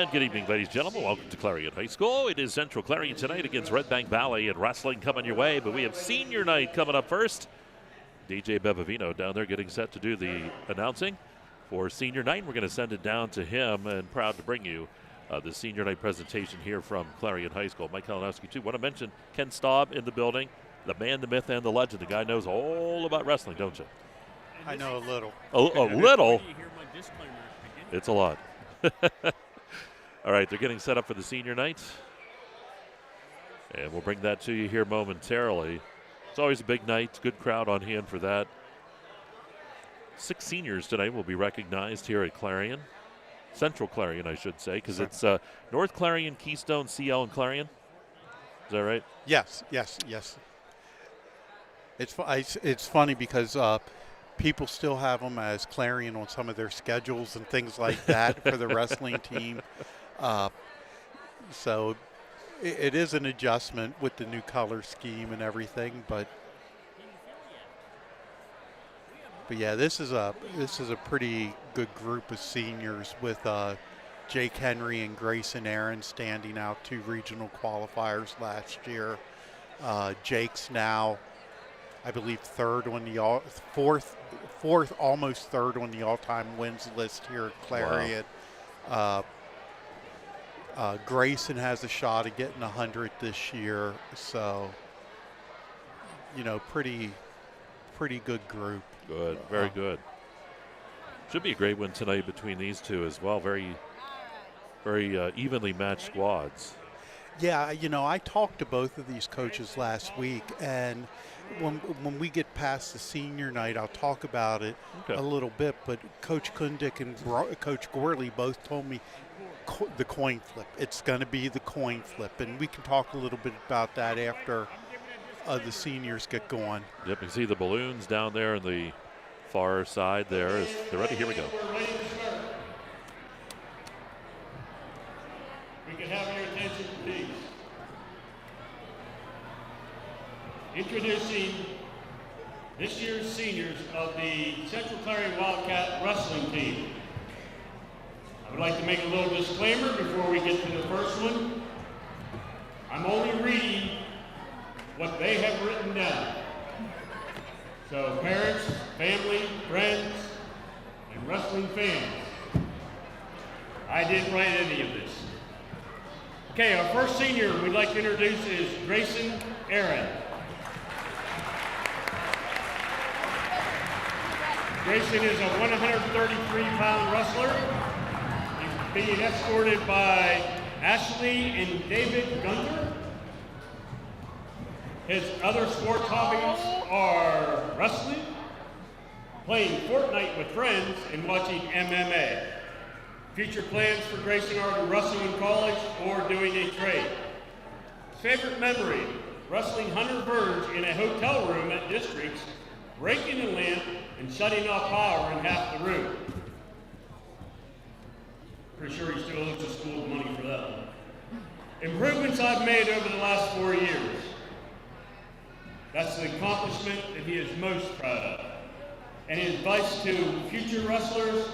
And good evening, ladies and gentlemen. Welcome to Clarion High School. It is Central Clarion tonight against Redbank Valley, and wrestling coming your way. But we have senior night coming up first. DJ Bevavino down there getting set to do the announcing for senior night. We're going to send it down to him, and proud to bring you the senior night presentation here from Clarion High School. Mike Kalinowski, too. Want to mention Kenn Staub in the building, the man, the myth, and the legend. The guy knows all about wrestling, don't you? I know a little. A little? It's a lot. All right, they're getting set up for the senior night. And we'll bring that to you here momentarily. It's always a big night. Good crowd on hand for that. 6 seniors tonight will be recognized here at Clarion. Central Clarion, I should say, because it's North Clarion, Keystone, CL, and Clarion. Is that right? Yes. It's funny because people still have them as Clarion on some of their schedules and things like that for the wrestling team. So it is an adjustment with the new color scheme and everything, but yeah, this is a pretty good group of seniors with Jake Henry and Grayson Aaron standing out 2 regional qualifiers last year. Jake's now, I believe, fourth, almost third on the all-time wins list here at Clarion. Wow. Grayson has a shot at getting 100 this year, so pretty good group. Good, very good. Should be a great one tonight between these two as well. Very, very evenly matched squads. Yeah, I talked to both of these coaches last week, and when we get past the senior night, I'll talk about it a little bit. But Coach Kundick and Coach Gorley both told me the coin flip. It's going to be the coin flip, and we can talk a little bit about that after the seniors get going. Yep, you can see the balloons down there on the far side there. They're ready. Here we go. We can have your attention, please. Introducing this year's seniors of the Central Clarion Wildcat Wrestling Team. I would like to make a little disclaimer before we get to the first one. I'm only reading what they have written down. So parents, family, friends, and wrestling fans, I didn't write any of this. Okay, our first senior we'd like to introduce is Grayson Aaron. Grayson is a 133-pound wrestler. He's being escorted by Ashley and David Gunther. His other sports hobbies are wrestling, playing Fortnite with friends, and watching MMA. Future plans for Grayson are to wrestle in college or doing a trade. His favorite memory, wrestling Hunter Verge in a hotel room at Districts, breaking a lamp and shutting off power in half the room. Pretty sure he still owes the school money for that one. Improvements I've made over the last 4 years. That's the accomplishment that he is most proud of. And his advice to future wrestlers,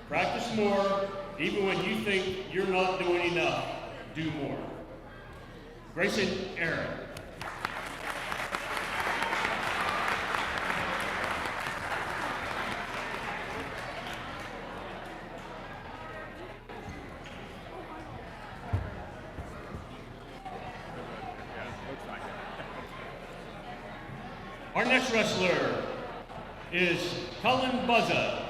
practice more, even when you think you're not doing enough, do more. Grayson Aaron. Our next wrestler is Cullen Buzza.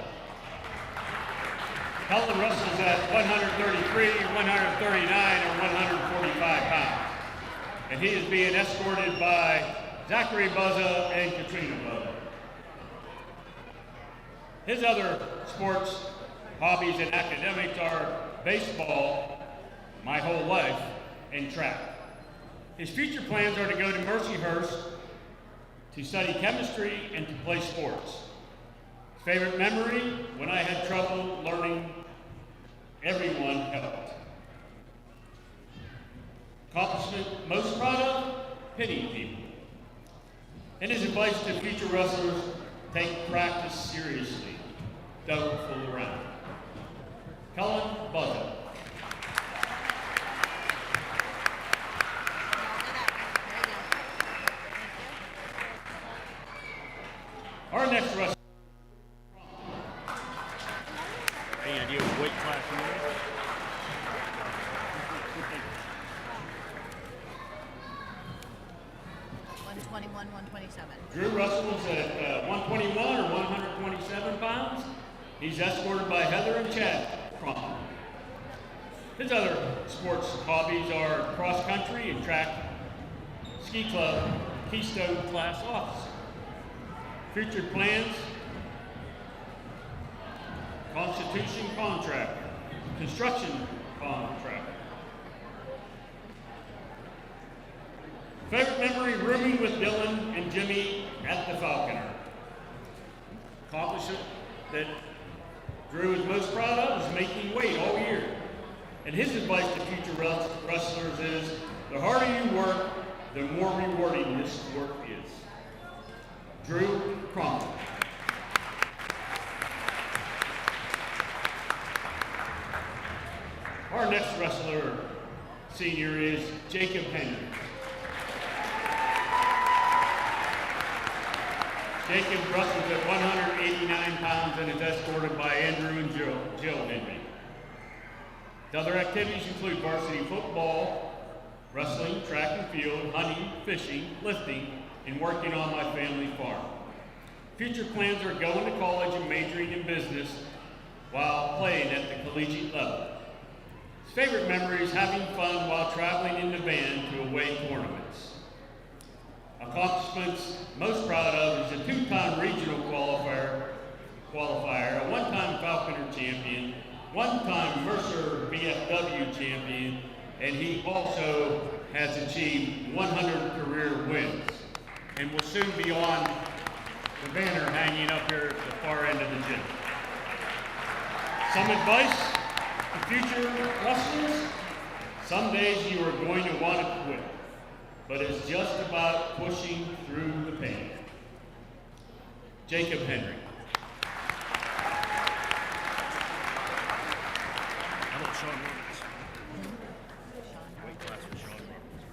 Cullen wrestles at 133, 139, or 145 pounds. And he is being escorted by Zachary Buzza and Katrina Buzza. His other sports hobbies and academics are baseball, my whole life, and track. His future plans are to go to Mercyhurst to study chemistry and to play sports. His favorite memory, when I had trouble learning, everyone helped. Accomplishment most proud of, pitying people. And his advice to future wrestlers, take practice seriously. Don't fool around. Cullen Buzza. next wrestler. Any idea what weight class he is? Drew wrestles at 121 or 127 pounds. He's escorted by Heather and Chad Crompton. His other sports hobbies are cross country and track, ski club, Keystone class officer. Future plans: Constitution contractor, construction contractor. Favorite memory: rooming with Dylan and Jimmy at the Falconer. Accomplishment that Drew is most proud of is making weight all year. And his advice to future wrestlers is, the harder you work, the more rewarding this work is. Drew Crompton. Our next wrestler, senior, is Jacob Henry. Jacob wrestles at 189 pounds and is escorted by Andrew and Jill Henry. The other activities include varsity football, wrestling, track and field, hunting, fishing, lifting, and working on my family farm. Future plans are going to college and majoring in business while playing at the collegiate level. His favorite memory is having fun while traveling in the van to away tournaments. Accomplishments most proud of is a two-time regional qualifier, a one-time Falconer champion, one-time Mercer BFW champion, and he also has achieved 100 career wins and will soon be on the banner hanging up here at the far end of the gym. Some advice to future wrestlers: some days you are going to want to quit, but it's just about pushing through the pain. Jacob Henry. How about Sean Roberts? Weight class for Sean Roberts.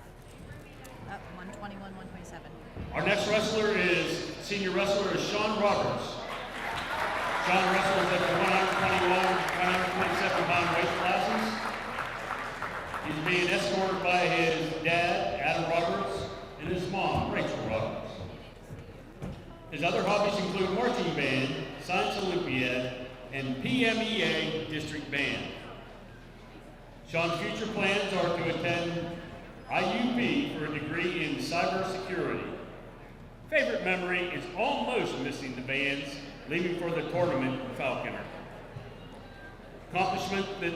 121, 127. Our next wrestler is, senior wrestler is Sean Roberts. Sean wrestles at the 121, 127 pound weight classes. He's being escorted by his dad, Adam Roberts, and his mom, Rachel Roberts. His other hobbies include marching band, Science Olympiad, and PMEA District Band. Sean's future plans are to attend IUP for a degree in cybersecurity. Favorite memory is almost missing the bands, leaving for the tournament in Falconer. Accomplishment that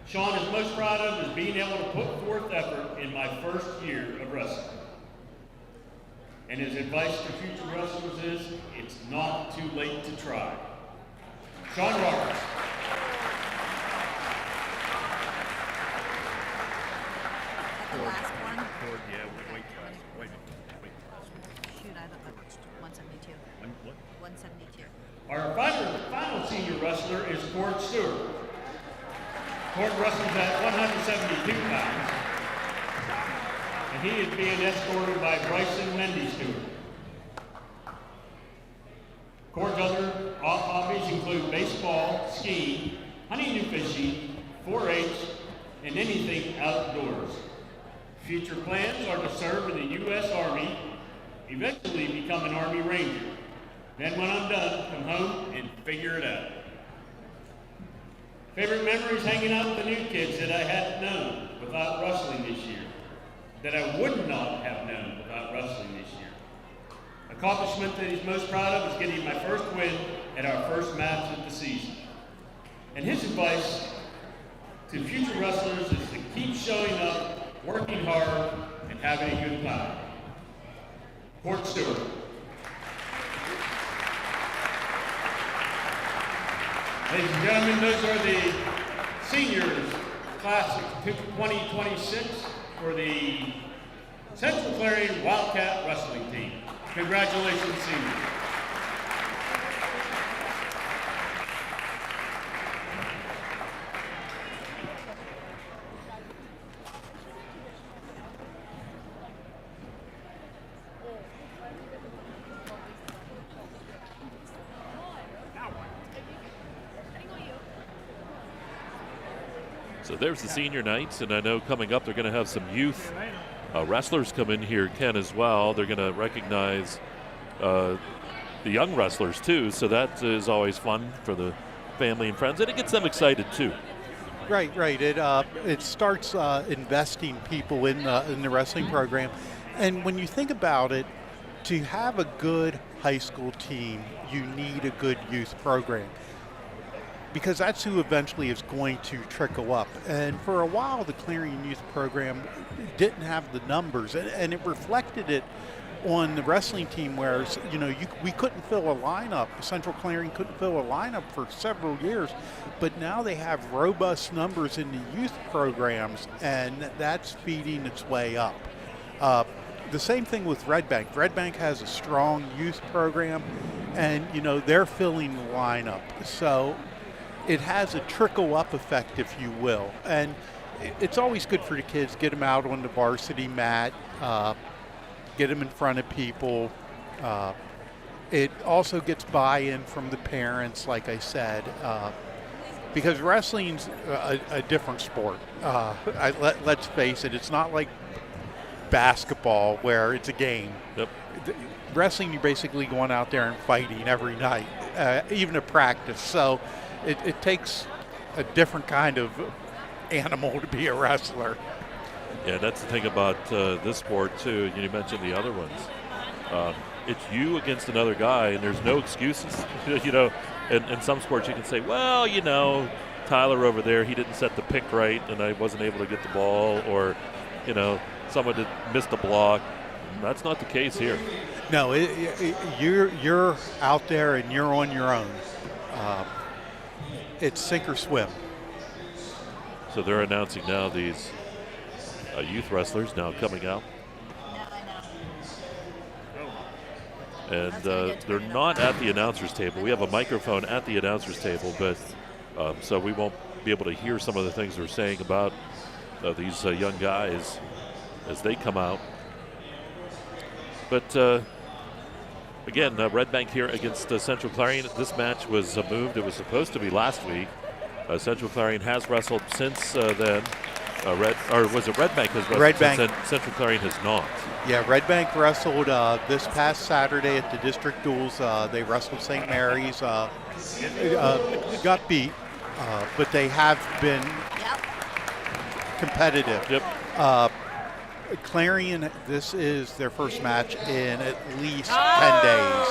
Sean is most proud of is being able to put forth effort in my first year of wrestling. And his advice to future wrestlers is, it's not too late to try. Sean Roberts. The last one? Yeah, weight class. Weight class. Shoot, I looked up 172. What? 172. Our final senior wrestler is Cord Stewart. Cord wrestles at 172 pounds, and he is being escorted by Bryson Wendy Stewart. Cord's other hobbies include baseball, skiing, hunting and fishing, 4-H, and anything outdoors. Future plans are to serve in the U.S. Army, eventually become an Army Ranger. Then when I'm done, come home and figure it out. Favorite memories: hanging out with the new kids that I hadn't known without wrestling this year, that I would not have known without wrestling this year. Accomplishment that he's most proud of is getting my first win at our first match of the season. And his advice to future wrestlers is to keep showing up, working hard, and having a good time. Cord Stewart. Ladies and gentlemen, those are the seniors, class of 2026 for the Central Clarion Wildcat Wrestling Team. Congratulations, seniors. So there's the senior nights, and I know coming up they're going to have some youth wrestlers come in here, Ken, as well. They're going to recognize the young wrestlers too, so that is always fun for the family and friends, and it gets them excited too. Right. It starts investing people in the wrestling program, and when you think about it, to have a good high school team, you need a good youth program, because that's who eventually is going to trickle up. And for a while, the Clarion youth program didn't have the numbers, and it reflected it on the wrestling team, where we couldn't fill a lineup. Central Clarion couldn't fill a lineup for several years, but now they have robust numbers in the youth programs, and that's feeding its way up. The same thing with Redbank. Redbank has a strong youth program, and they're filling the lineup. So it has a trickle-up effect, if you will. And it's always good for the kids. Get them out on the varsity mat, get them in front of people. It also gets buy-in from the parents, like I said, because wrestling's a different sport. Let's face it, it's not like basketball where it's a game. Yep. Wrestling, you're basically going out there and fighting every night, even at practice. So it takes a different kind of animal to be a wrestler. Yeah, that's the thing about this sport too. You mentioned the other ones. It's you against another guy, and there's no excuses. In some sports you can say, well, Tyler over there, he didn't set the pick right, and I wasn't able to get the ball, or someone that missed a block. That's not the case here. No, you're out there and you're on your own. It's sink or swim. So they're announcing now these youth wrestlers now coming out. And they're not at the announcer's table. We have a microphone at the announcer's table, but so we won't be able to hear some of the things they're saying about these young guys as they come out. But again, Redbank here against Central Clarion. This match was moved. It was supposed to be last week. Central Clarion has wrestled since then. Redbank has wrestled since then. Central Clarion has not. Yeah, Redbank wrestled this past Saturday at the district duels. They wrestled St. Mary's, got beat, but they have been competitive. Yep. Clarion, this is their first match in at least 10 days.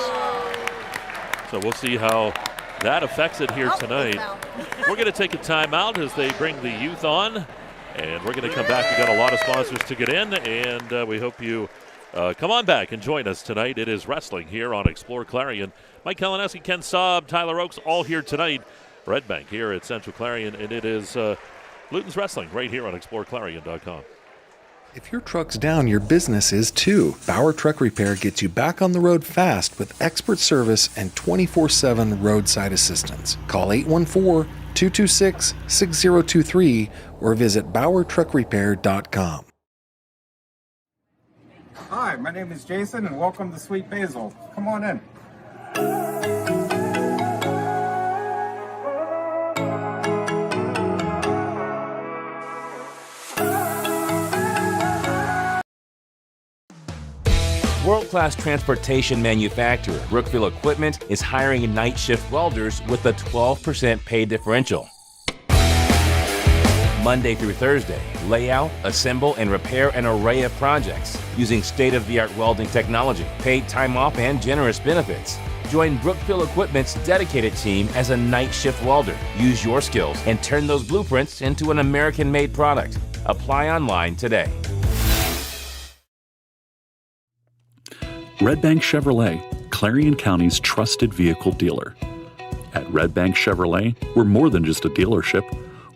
So we'll see how that affects it here tonight. We're going to take a timeout as they bring the youth on, and we're going to come back. We've got a lot of sponsors to get in, and we hope you come on back and join us tonight. It is wrestling here on Explore Clarion. Mike Kalinowski, Kenn Staub, Tyler Oakes, all here tonight. Redbank here at Central Clarion, and it is Luton's Wrestling right here on exploreClarion.com. If your truck's down, your business is too. Bauer Truck Repair gets you back on the road fast with expert service and 24/7 roadside assistance. Call 814-226-6023 or visit BauerTruckRepair.com. Hi, my name is Jason, and welcome to Sweet Basil. Come on in. World-class transportation manufacturer Brookville Equipment is hiring night shift welders with a 12% pay differential. Monday through Thursday, lay out, assemble, and repair an array of projects using state-of-the-art welding technology, paid time off, and generous benefits. Join Brookville Equipment's dedicated team as a night shift welder. Use your skills and turn those blueprints into an American-made product. Apply online today. Redbank Chevrolet, Clarion County's trusted vehicle dealer. At Redbank Chevrolet, we're more than just a dealership.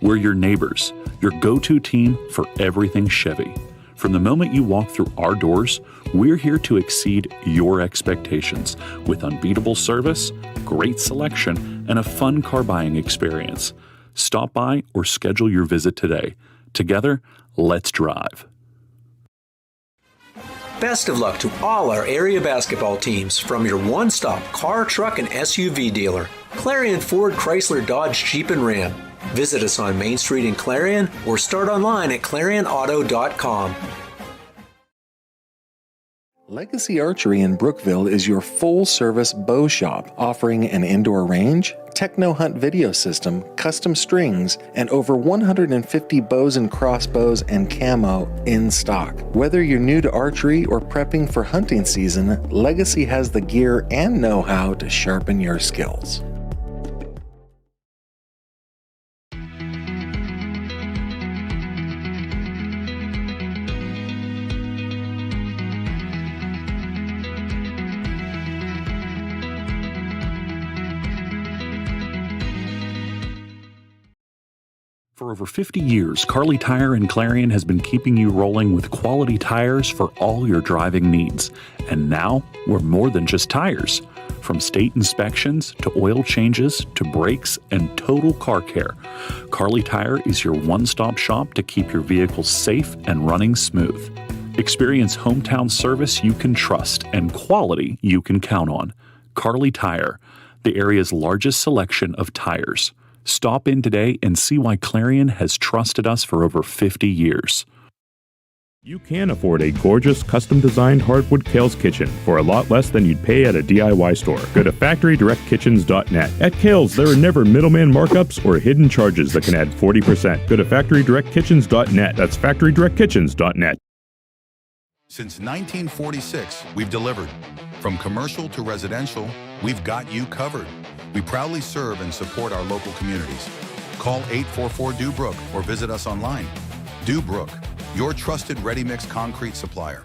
We're your neighbors, your go-to team for everything Chevy. From the moment you walk through our doors, we're here to exceed your expectations with unbeatable service, great selection, and a fun car buying experience. Stop by or schedule your visit today. Together, let's drive. Best of luck to all our area basketball teams from your one-stop car, truck, and SUV dealer, Clarion Ford, Chrysler, Dodge, Jeep, and Ram. Visit us on Main Street in Clarion or start online at ClarionAuto.com. Legacy Archery in Brookville is your full-service bow shop, offering an indoor range, techno hunt video system, custom strings, and over 150 bows and crossbows and camo in stock. Whether you're new to archery or prepping for hunting season, Legacy has the gear and know-how to sharpen your skills. For over 50 years, Carly Tire in Clarion has been keeping you rolling with quality tires for all your driving needs. And now, we're more than just tires. From state inspections to oil changes to brakes and total car care, Carly Tire is your one-stop shop to keep your vehicle safe and running smooth. Experience hometown service you can trust and quality you can count on. Carly Tire, the area's largest selection of tires. Stop in today and see why Clarion has trusted us for over 50 years. You can afford a gorgeous, custom-designed hardwood Kale's kitchen for a lot less than you'd pay at a DIY store. Go to FactoryDirectKitchens.net. At Kale's, there are never middleman markups or hidden charges that can add 40%. Go to FactoryDirectKitchens.net. That's FactoryDirectKitchens.net. Since 1946, we've delivered. From commercial to residential, we've got you covered. We proudly serve and support our local communities. Call 844-DO-BROOK or visit us online. Do-Brook, your trusted ready-mix concrete supplier.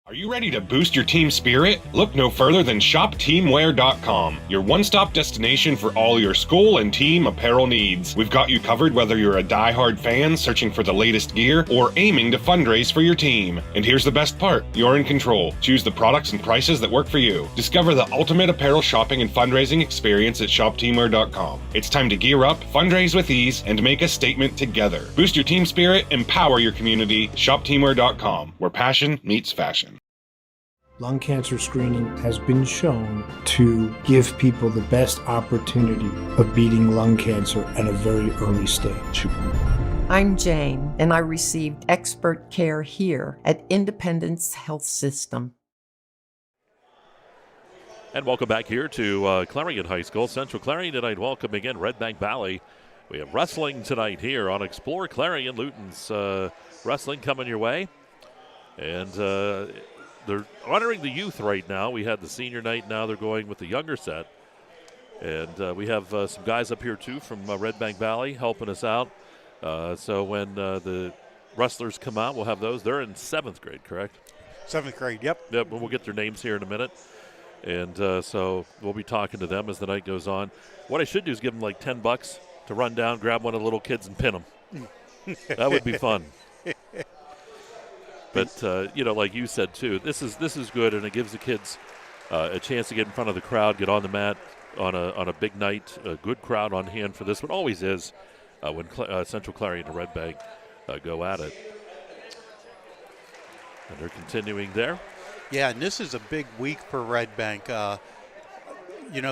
Are you ready to boost your team spirit? Look no further than ShopTeamwear.com, your one-stop destination for all your school and team apparel needs. We've got you covered whether you're a die-hard fan searching for the latest gear or aiming to fundraise for your team. And here's the best part, you're in control. Choose the products and prices that work for you. Discover the ultimate apparel shopping and fundraising experience at ShopTeamwear.com. It's time to gear up, fundraise with ease, and make a statement together. Boost your team spirit, empower your community. ShopTeamwear.com, where passion meets fashion. Lung cancer screening has been shown to give people the best opportunity of beating lung cancer at a very early stage. I'm Jane, and I received expert care here at Independence Health System. And welcome back here to Clarion High School. Central Clarion tonight welcoming in Redbank Valley. We have wrestling tonight here on exploreClarion. Luton's wrestling coming your way. And they're honoring the youth right now. We had the senior night. Now they're going with the younger set. And we have some guys up here, too, from Redbank Valley helping us out. So when the wrestlers come out, we'll have those. They're in 7th grade, correct? 7th grade, yep. Yep, we'll get their names here in a minute. And so we'll be talking to them as the night goes on. What I should do is give them like $10 to run down, grab one of the little kids, and pin them. That would be fun. But, like you said, too, this is good, and it gives the kids a chance to get in front of the crowd, get on the mat on a big night, a good crowd on hand for this one. Always is when Central Clarion and Redbank go at it. And they're continuing there. Yeah, and this is a big week for Redbank.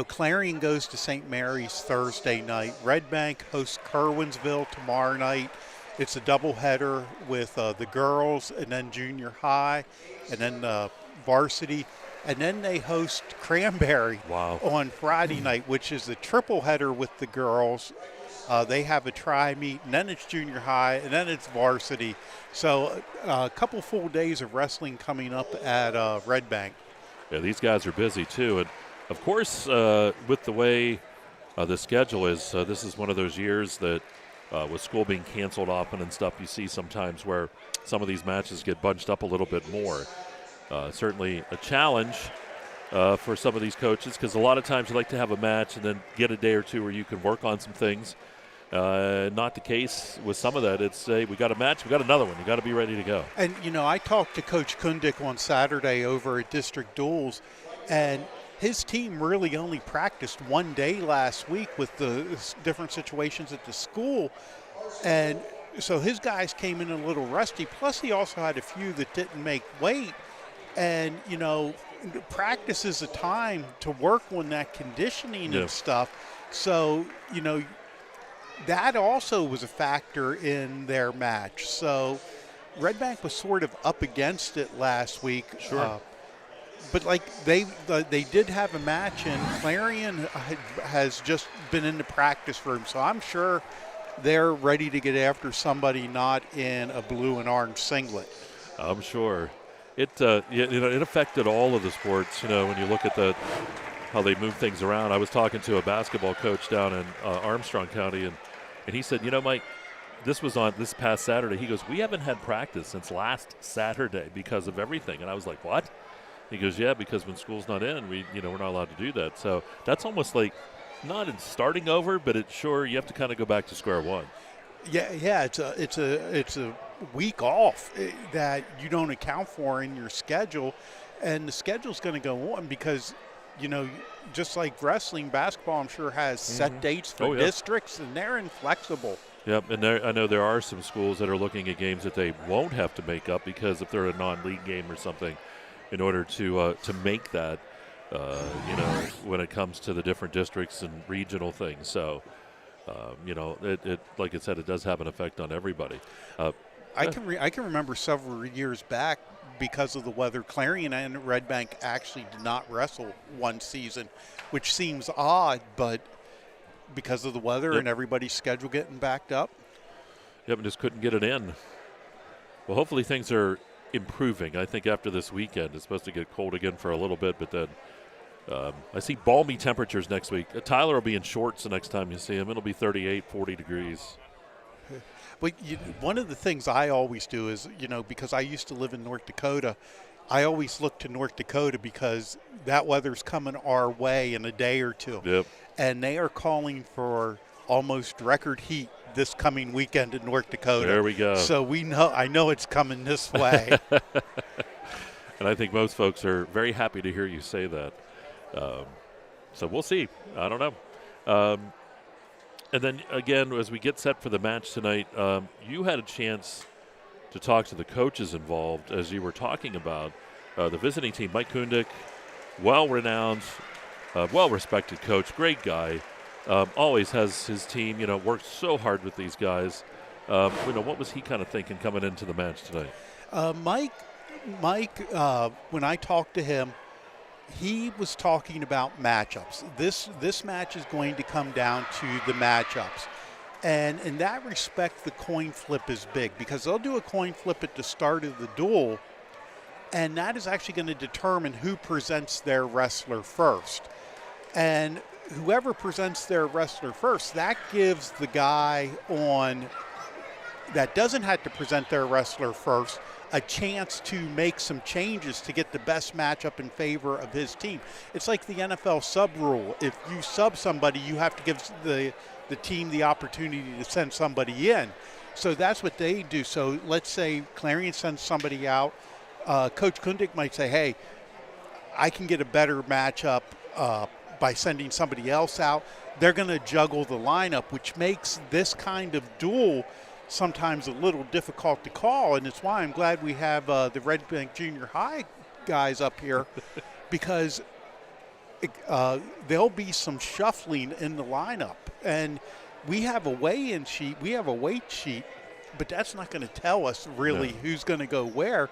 Clarion goes to St. Mary's Thursday night. Redbank hosts Kerwinsville tomorrow night. It's a doubleheader with the girls and then junior high and then varsity. And then they host Cranberry on Friday night, which is the triple header with the girls. They have a tri-meet, and then it's junior high, and then it's varsity. So a couple full days of wrestling coming up at Redbank. Yeah, these guys are busy, too. And, of course, with the way the schedule is, this is one of those years that with school being canceled often and stuff, you see sometimes where some of these matches get bunched up a little bit more. Certainly a challenge for some of these coaches because a lot of times you like to have a match and then get a day or two where you can work on some things. Not the case with some of that. It's, we got a match, we got another one. You got to be ready to go. And, I talked to Coach Kundick on Saturday over at District Duels, and his team really only practiced one day last week with the different situations at the school. And so his guys came in a little rusty. Plus, he also had a few that didn't make weight. And, you know, practice is a time to work on that conditioning and stuff. So, you know, that also was a factor in their match. So Redbank was sort of up against it last week. Sure. But like they did have a match, and Clarion has just been in the practice room, so I'm sure they're ready to get after somebody not in a blue and orange singlet. I'm sure. It it affected all of the sports. You know, when you look at how they move things around. I was talking to a basketball coach down in Armstrong County, and he said, you know, Mike, this was on this past Saturday. He goes, we haven't had practice since last Saturday because of everything. And I was like, what? He goes, yeah, because when school's not in, we're not allowed to do that. So that's almost like not in starting over, but it's sure you have to kind of go back to square one. Yeah, it's a week off that you don't account for in your schedule, and the schedule's going to go on because, you know, just like wrestling, basketball, I'm sure has set dates for districts, and they're inflexible. Yep, and I know there are some schools that are looking at games that they won't have to make up because if they're a non-league game or something, in order to make that, you know, when it comes to the different districts and regional things. So, you know, it like I said, it does have an effect on everybody. I can remember several years back, because of the weather, Clarion and Redbank actually did not wrestle one season, which seems odd, but because of the weather and everybody's schedule getting backed up. Yep, and just couldn't get it in. Well, hopefully things are improving. I think after this weekend, it's supposed to get cold again for a little bit, but then I see balmy temperatures next week. Tyler will be in shorts the next time you see him. It'll be 38, 40 degrees. But one of the things I always do is, you know, because I used to live in North Dakota, I always look to North Dakota because that weather's coming our way in a day or two. Yep. And they are calling for almost record heat this coming weekend in North Dakota. There we go. So I know it's coming this way. And I think most folks are very happy to hear you say that. So we'll see. I don't know. And then, again, as we get set for the match tonight, you had a chance to talk to the coaches involved as you were talking about the visiting team. Mike Kundick, well-renowned, well-respected coach, great guy, always has his team, you know, worked so hard with these guys. You know, what was he kind of thinking coming into the match tonight? Mike, when I talked to him, he was talking about matchups. This match is going to come down to the matchups. And in that respect, the coin flip is big because they'll do a coin flip at the start of the duel, and that is actually going to determine who presents their wrestler first. And whoever presents their wrestler first, that gives the guy that doesn't have to present their wrestler first a chance to make some changes to get the best matchup in favor of his team. It's like the NFL sub rule. If you sub somebody, you have to give the team the opportunity to send somebody in. So that's what they do. So let's say Clarion sends somebody out. Coach Kundick might say, hey, I can get a better matchup by sending somebody else out. They're going to juggle the lineup, which makes this kind of duel sometimes a little difficult to call, and it's why I'm glad we have the Redbank Junior High guys up here because there'll be some shuffling in the lineup. And we have a weigh-in sheet, we have a weight sheet, but that's not going to tell us really who's going to go where.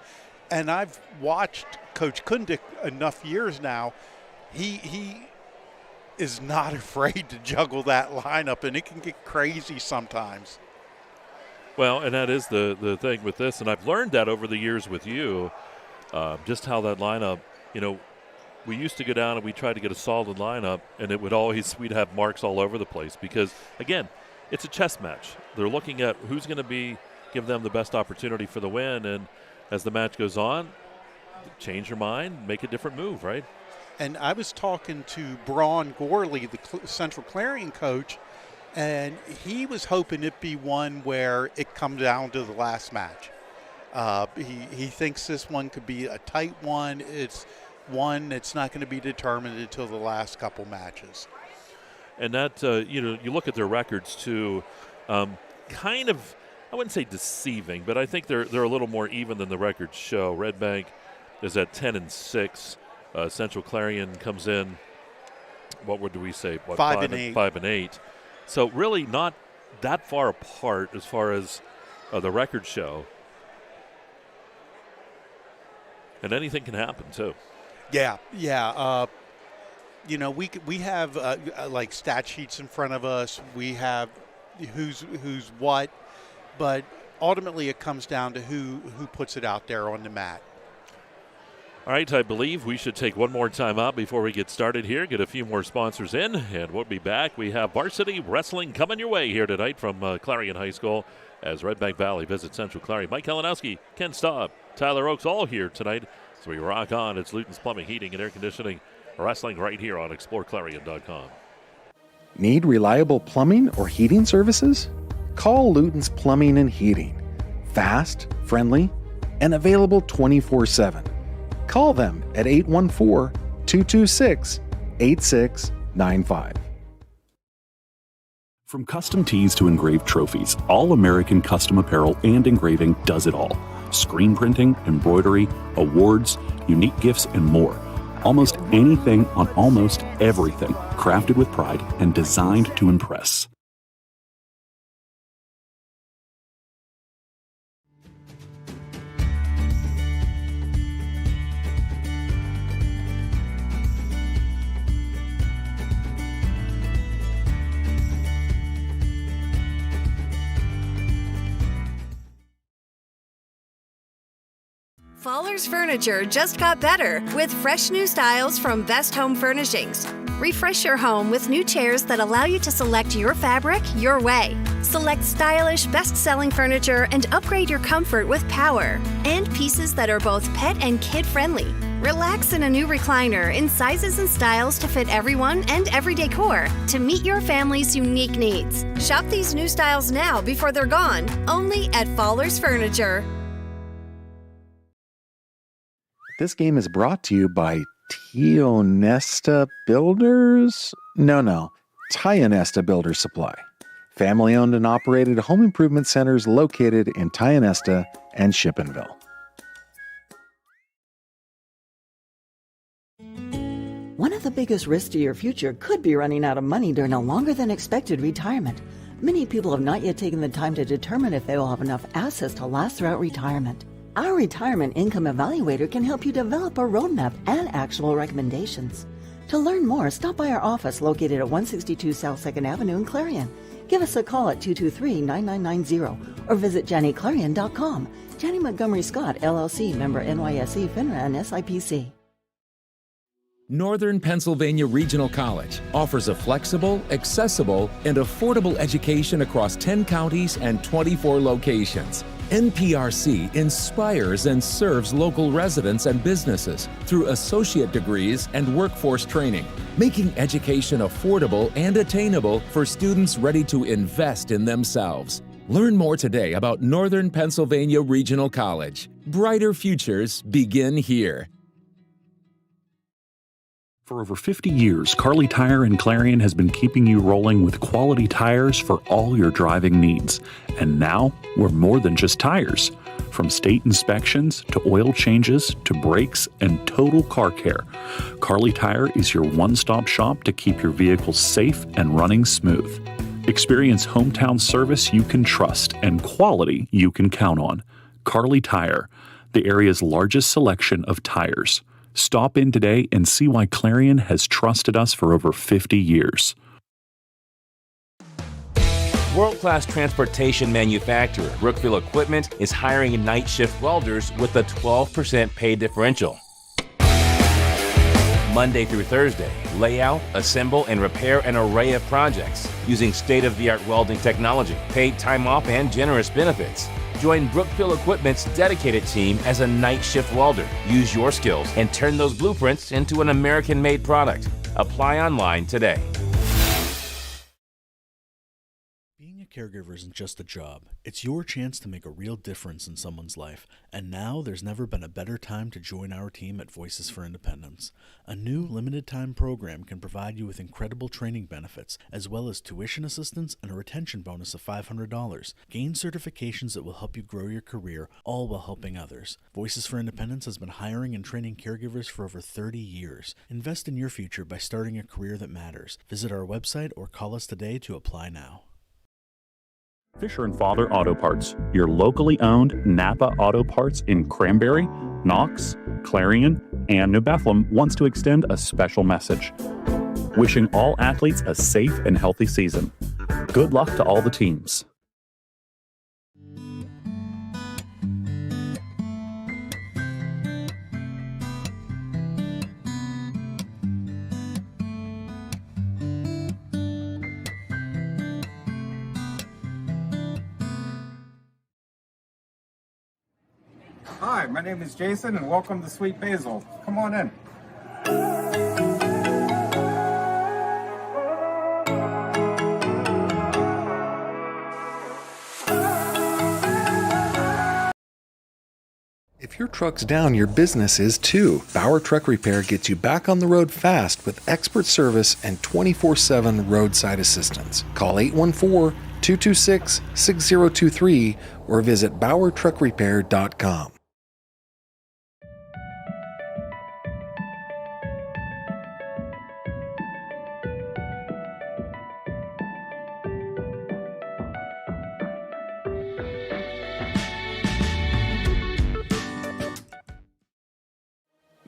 And I've watched Coach Kundick enough years now. He is not afraid to juggle that lineup, and it can get crazy sometimes. Well, and that is the thing with this, and I've learned that over the years with you, just how that lineup, you know, we used to go down and we tried to get a solid lineup, and we'd have marks all over the place because, again, it's a chess match. They're looking at who's going to give them the best opportunity for the win, and as the match goes on, change your mind, make a different move, right? And I was talking to Braun Gorley, the Central Clarion coach, and he was hoping it'd be one where it comes down to the last match. He thinks this one could be a tight one. one that's not going to be determined until the last couple matches. And that, you look at their records too, kind of, I wouldn't say deceiving, but I think they're a little more even than the records show. Redbank is at 10-6. Central Clarion comes in, what would we say? 5-8. 5-8. So really not that far apart as far as the records show. And anything can happen too. Yeah. We have like stat sheets in front of us. We have who's what, but ultimately it comes down to who puts it out there on the mat. All right, I believe we should take one more time out before we get started here, get a few more sponsors in, and we'll be back. We have varsity wrestling coming your way here tonight from Clarion High School as Redbank Valley visits Central Clarion. Mike Kalinowski, Kenn Staub, Tyler Oakes all here tonight. So we rock on. It's Luton's Plumbing, Heating, and Air Conditioning wrestling right here on exploreClarion.com. Need reliable plumbing or heating services? Call Luton's Plumbing and Heating. Fast, friendly, and available 24/7. Call them at 814-226-8695. From custom tees to engraved trophies, All American Custom Apparel and Engraving does it all. Screen printing, embroidery, awards, unique gifts, and more. Almost anything on almost everything, crafted with pride and designed to impress. Fowler's Furniture just got better with fresh new styles from Best Home Furnishings. Refresh your home with new chairs that allow you to select your fabric your way. Select stylish, best-selling furniture and upgrade your comfort with power. And pieces that are both pet and kid-friendly. Relax in a new recliner in sizes and styles to fit everyone and every decor to meet your family's unique needs. Shop these new styles now before they're gone, only at Fowler's Furniture. This game is brought to you by Tionesta Builders? No. Tionesta Builders Supply. Family-owned and operated home improvement centers located in Tionesta and Shippenville. One of the biggest risks to your future could be running out of money during a longer than expected retirement. Many people have not yet taken the time to determine if they will have enough assets to last throughout retirement. Our Retirement Income Evaluator can help you develop a roadmap and actionable recommendations. To learn more, stop by our office located at 162 South 2nd Avenue in Clarion. Give us a call at 223-9990 or visit JannyClarion.com. Janney Montgomery Scott, LLC, member NYSE, FINRA, and SIPC. Northern Pennsylvania Regional College offers a flexible, accessible, and affordable education across 10 counties and 24 locations. NPRC inspires and serves local residents and businesses through associate degrees and workforce training, making education affordable and attainable for students ready to invest in themselves. Learn more today about Northern Pennsylvania Regional College. Brighter futures begin here. For over 50 years, Carly Tire in Clarion has been keeping you rolling with quality tires for all your driving needs. And now, we're more than just tires. From state inspections to oil changes to brakes and total car care, Carly Tire is your one-stop shop to keep your vehicle safe and running smooth. Experience hometown service you can trust and quality you can count on. Carly Tire, the area's largest selection of tires. Stop in today and see why Clarion has trusted us for over 50 years. World-class transportation manufacturer Brookville Equipment is hiring night shift welders with a 12% pay differential. Monday through Thursday, lay out, assemble, and repair an array of projects using state-of-the-art welding technology, paid time off, and generous benefits. Join Brookville Equipment's dedicated team as a night shift welder. Use your skills and turn those blueprints into an American-made product. Apply online today. Being a caregiver isn't just a job. It's your chance to make a real difference in someone's life. And now there's never been a better time to join our team at Voices for Independence. A new limited-time program can provide you with incredible training benefits, as well as tuition assistance and a retention bonus of $500. Gain certifications that will help you grow your career, all while helping others. Voices for Independence has been hiring and training caregivers for over 30 years. Invest in your future by starting a career that matters. Visit our website or call us today to apply now. Fisher & Father Auto Parts, your locally owned Napa Auto Parts in Cranberry, Knox, Clarion, and New Bethlehem wants to extend a special message. Wishing all athletes a safe and healthy season. Good luck to all the teams. Hi, my name is Jason, and welcome to Sweet Basil. Come on in. If your truck's down, your business is too. Bauer Truck Repair gets you back on the road fast with expert service and 24/7 roadside assistance. Call 814-226-6023 or visit exploreClarion.com.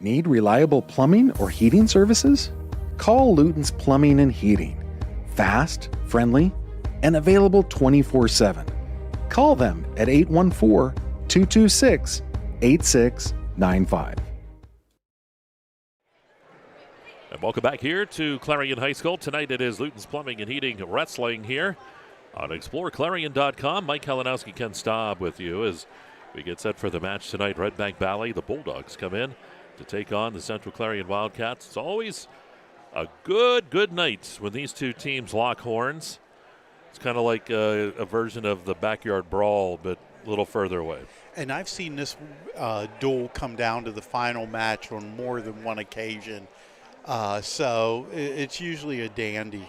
Need reliable plumbing or heating services? Call Luton's Plumbing and Heating. Fast, friendly, and available 24/7. Call them at 814-226-8695. And welcome back here to Clarion High School. Tonight it is Luton's Plumbing and Heating Wrestling here on exploreClarion.com. Mike Kalinowski, Kenn Staub with you as we get set for the match tonight. Redbank Valley, the Bulldogs come in to take on the Central Clarion Wildcats. It's always a good night when these two teams lock horns. It's kind of like a version of the backyard brawl, but a little further away. And I've seen this duel come down to the final match on more than one occasion. So it's usually a dandy.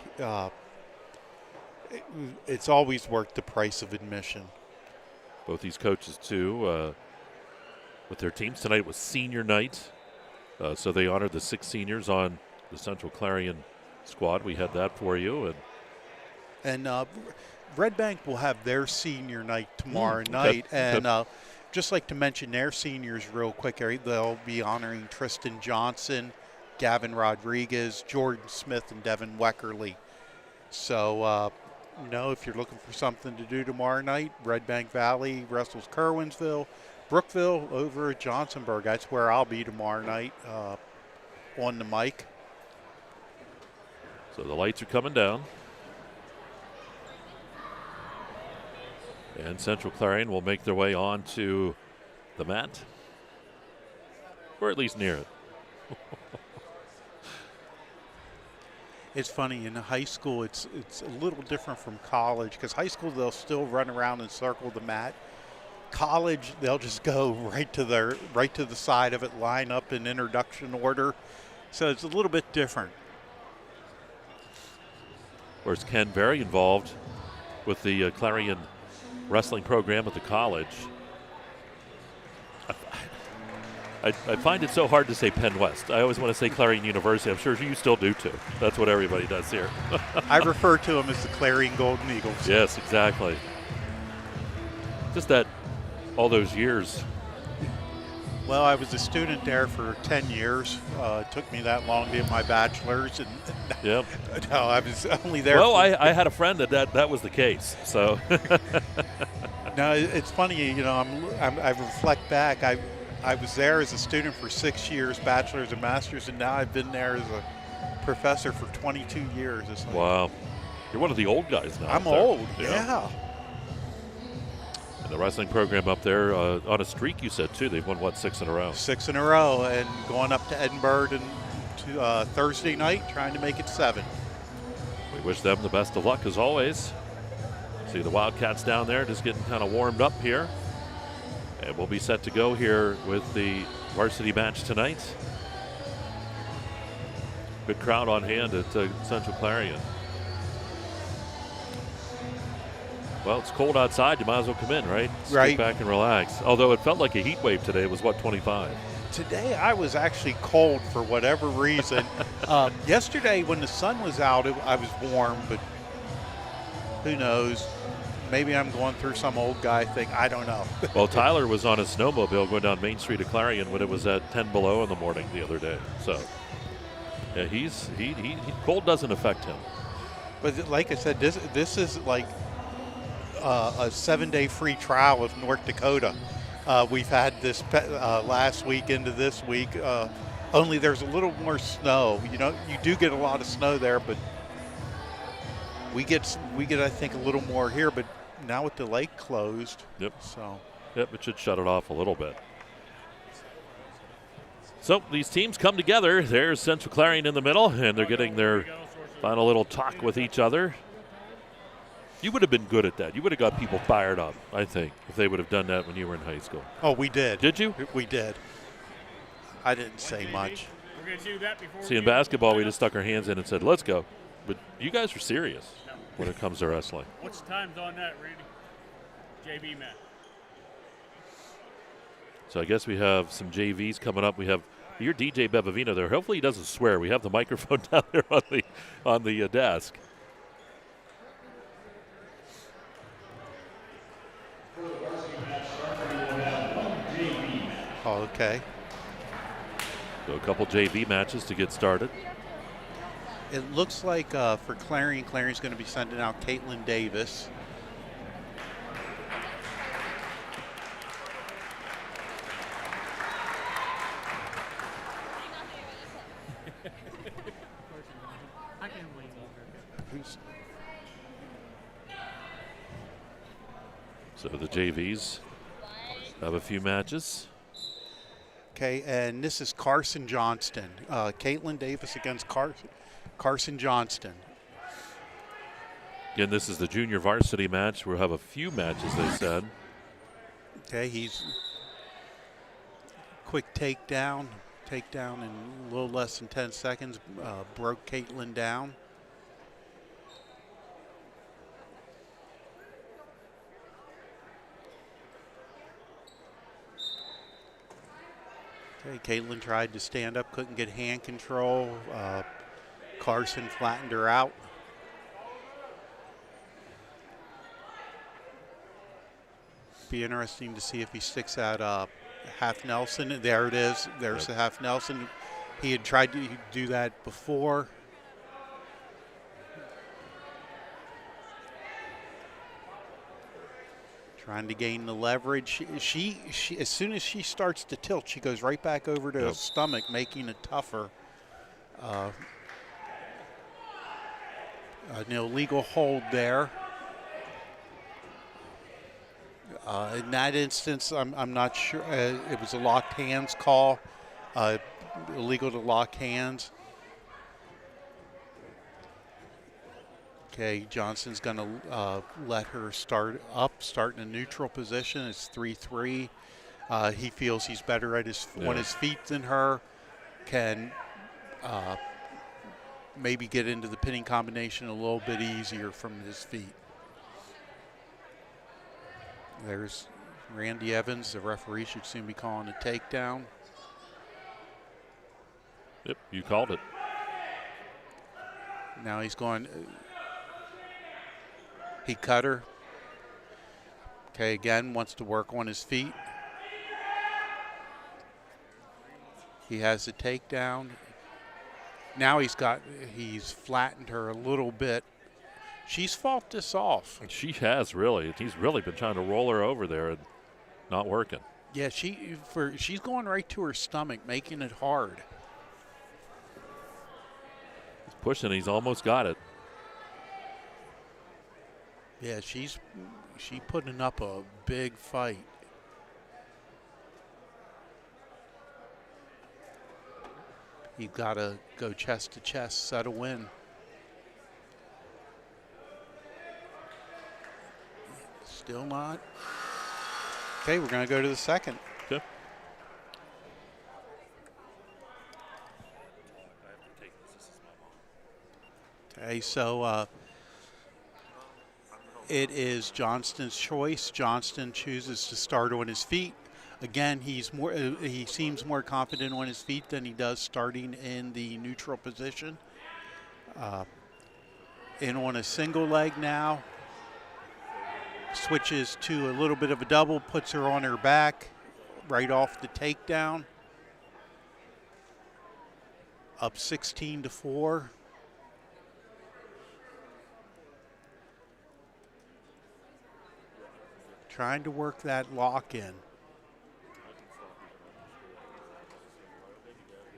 It's always worth the price of admission. Both these coaches, too, with their teams. Tonight was senior night, so they honored the 6 seniors on the Central Clarion squad. We had that for you. And Redbank will have their senior night tomorrow night. And just like to mention their seniors real quick, they'll be honoring Tristan Johnson, Gavin Rodriguez, Jordan Smith, and Devin Weckerly. So, if you're looking for something to do tomorrow night, Redbank Valley wrestles Kerwinsville. Brookville over at Johnsonburg. That's where I'll be tomorrow night on the mic. So the lights are coming down. And Central Clarion will make their way on to the mat. Or at least near it. It's funny, in high school it's a little different from college, because high school they'll still run around and circle the mat. College, they'll just go right to the side of it, line up in introduction order. So it's a little bit different. Of course, Kenn very involved with the Clarion wrestling program at the college. I find it so hard to say Penn West. I always want to say Clarion University. I'm sure you still do too. That's what everybody does here. I refer to them as the Clarion Golden Eagles. Yes, exactly. Just that all those years. Well, I was a student there for 10 years. It took me that long to get my bachelor's. And yep. No, I was only there. Well, I had a friend that was the case. So. No, it's funny. I reflect back. I was there as a student for 6 years, bachelor's and master's, and now I've been there as a professor for 22 years. It's like, wow. You're one of the old guys now. I'm old, yeah. And the wrestling program up there on a streak, you said, too. They've won, 6 in a row? 6 in a row, and going up to Edinburgh to Thursday night, trying to make it 7. We wish them the best of luck, as always. See the Wildcats down there just getting kind of warmed up here. And we'll be set to go here with the varsity match tonight. Good crowd on hand at Central Clarion. Well, it's cold outside. You might as well come in, right? Right. Sit back and relax. Although it felt like a heat wave today. It was, what, 25? Today I was actually cold for whatever reason. Yesterday when the sun was out, I was warm, but who knows? Maybe I'm going through some old guy thing. I don't know. Well, Tyler was on a snowmobile going down Main Street of Clarion when it was at 10 below in the morning the other day. So, yeah, he cold doesn't affect him. But like I said, this is like a 7-day free trial of North Dakota. We've had this last week into this week. Only there's a little more snow. You do get a lot of snow there, but we get I think a little more here. But now with the lake closed, yep. So yep, it should shut it off a little bit. So these teams come together. There's Central Clarion in the middle, and they're getting their final little talk with each other. You would have been good at that. You would have got people fired up, I think, if they would have done that when you were in high school. Oh, we did. Did you? We did. I didn't say much. We're going to do that before. See, in basketball, we just stuck our hands in and said, let's go. But you guys are serious when it comes to wrestling. What's the times on that, Randy? JV match. So I guess we have some JVs coming up. We have your DJ Bevavino there. Hopefully he doesn't swear. We have the microphone down there on the desk. Okay. So a couple JV matches to get started. It looks like for Clarion's going to be sending out Caitlin Davis. So the JVs have a few matches. Okay, and this is Carson Johnston. Caitlin Davis against Carson Johnston. Again, this is the junior varsity match. We'll have a few matches, they said. Okay, he's quick takedown in a little less than 10 seconds, broke Caitlin down. Okay, Caitlin tried to stand up, couldn't get hand control. Carson flattened her out. Be interesting to see if he sticks out half Nelson. There it is. There's the half Nelson. He had tried to do that before. Trying to gain the leverage. She as soon as she starts to tilt, she goes right back over to his stomach, making it tougher. An illegal hold there. In that instance, I'm not sure. It was a locked hands call. Illegal to lock hands. Okay, Johnson's going to let her start in a neutral position. It's 3-3. He feels he's better at on his feet than her. Can maybe get into the pinning combination a little bit easier from his feet. There's Randy Evans. The referee should soon be calling a takedown. Yep, you called it. Now he's going. He cut her. Okay, again, wants to work on his feet. He has the takedown. Now he's flattened her a little bit. She's fought this off. She has really. He's really been trying to roll her over there and not working. Yeah, she's going right to her stomach, making it hard. He's pushing. He's almost got it. Yeah, she putting up a big fight. You've got to go chest to chest, set a win. Still not. Okay, we're going to go to the second. Okay. Okay, so it is Johnston's choice. Johnston chooses to start on his feet. Again, he seems more confident on his feet than he does starting in the neutral position. In on a single leg now. Switches to a little bit of a double, puts her on her back right off the takedown. Up 16-4. Trying to work that lock in.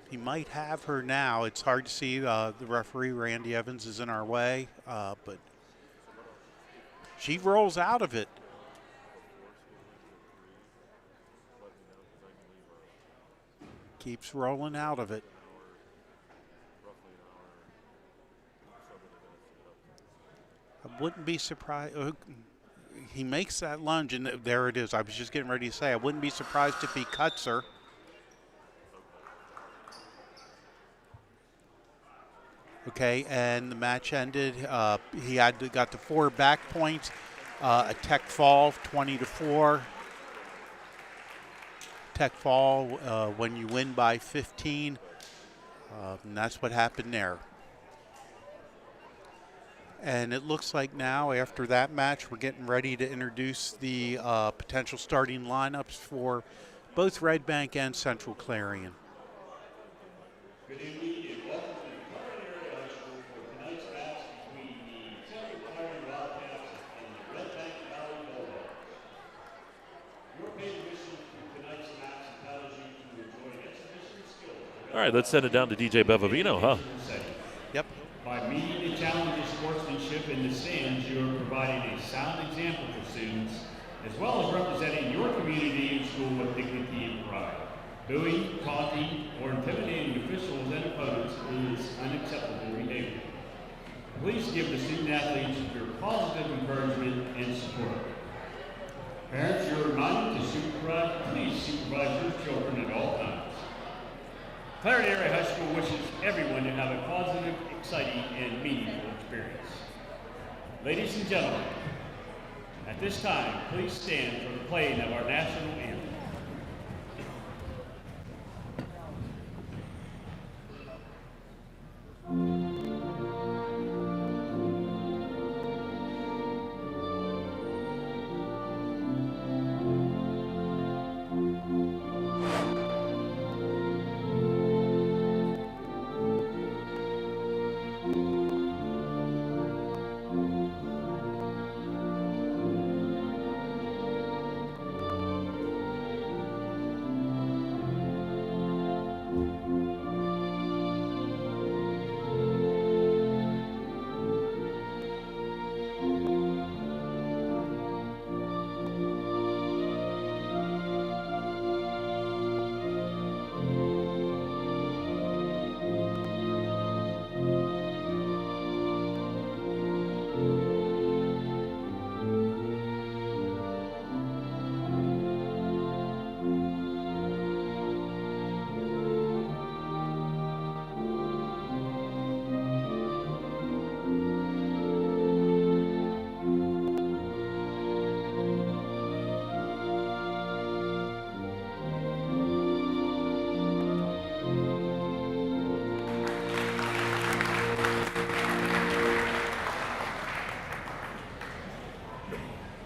He might have her now. It's hard to see. The referee, Randy Evans, is in our way, but she rolls out of it. Keeps rolling out of it. I wouldn't be surprised. He makes that lunge, and there it is. I was just getting ready to say, I wouldn't be surprised if he cuts her. Okay, and the match ended. He got the 4 back points. A tech fall, 20-4. Tech fall when you win by 15. And that's what happened there. And it looks like now, after that match, we're getting ready to introduce the potential starting lineups for both Redbank and Central Clarion. Good evening and welcome to the Clarion Area High School for tonight's match between the Central Clarion Wildcats and the Redbank Valley Bulldogs. Your paid admission to tonight's match entitles you to enjoy an exhibition of skills. All right, let's send it down to DJ Bevavino, huh? Yep. By meeting the challenge of sportsmanship in the stands, you are providing a sound example for students, as well as representing your community and school with dignity and pride. Booing, taunting, or intimidating officials and opponents is unacceptable behavior. Please give the student athletes your positive encouragement and support. Parents, you are reminded to please supervise your children at all times. Clarion Area High School wishes everyone to have a positive, exciting, and meaningful experience. Ladies and gentlemen, at this time, please stand for the playing of our national anthem.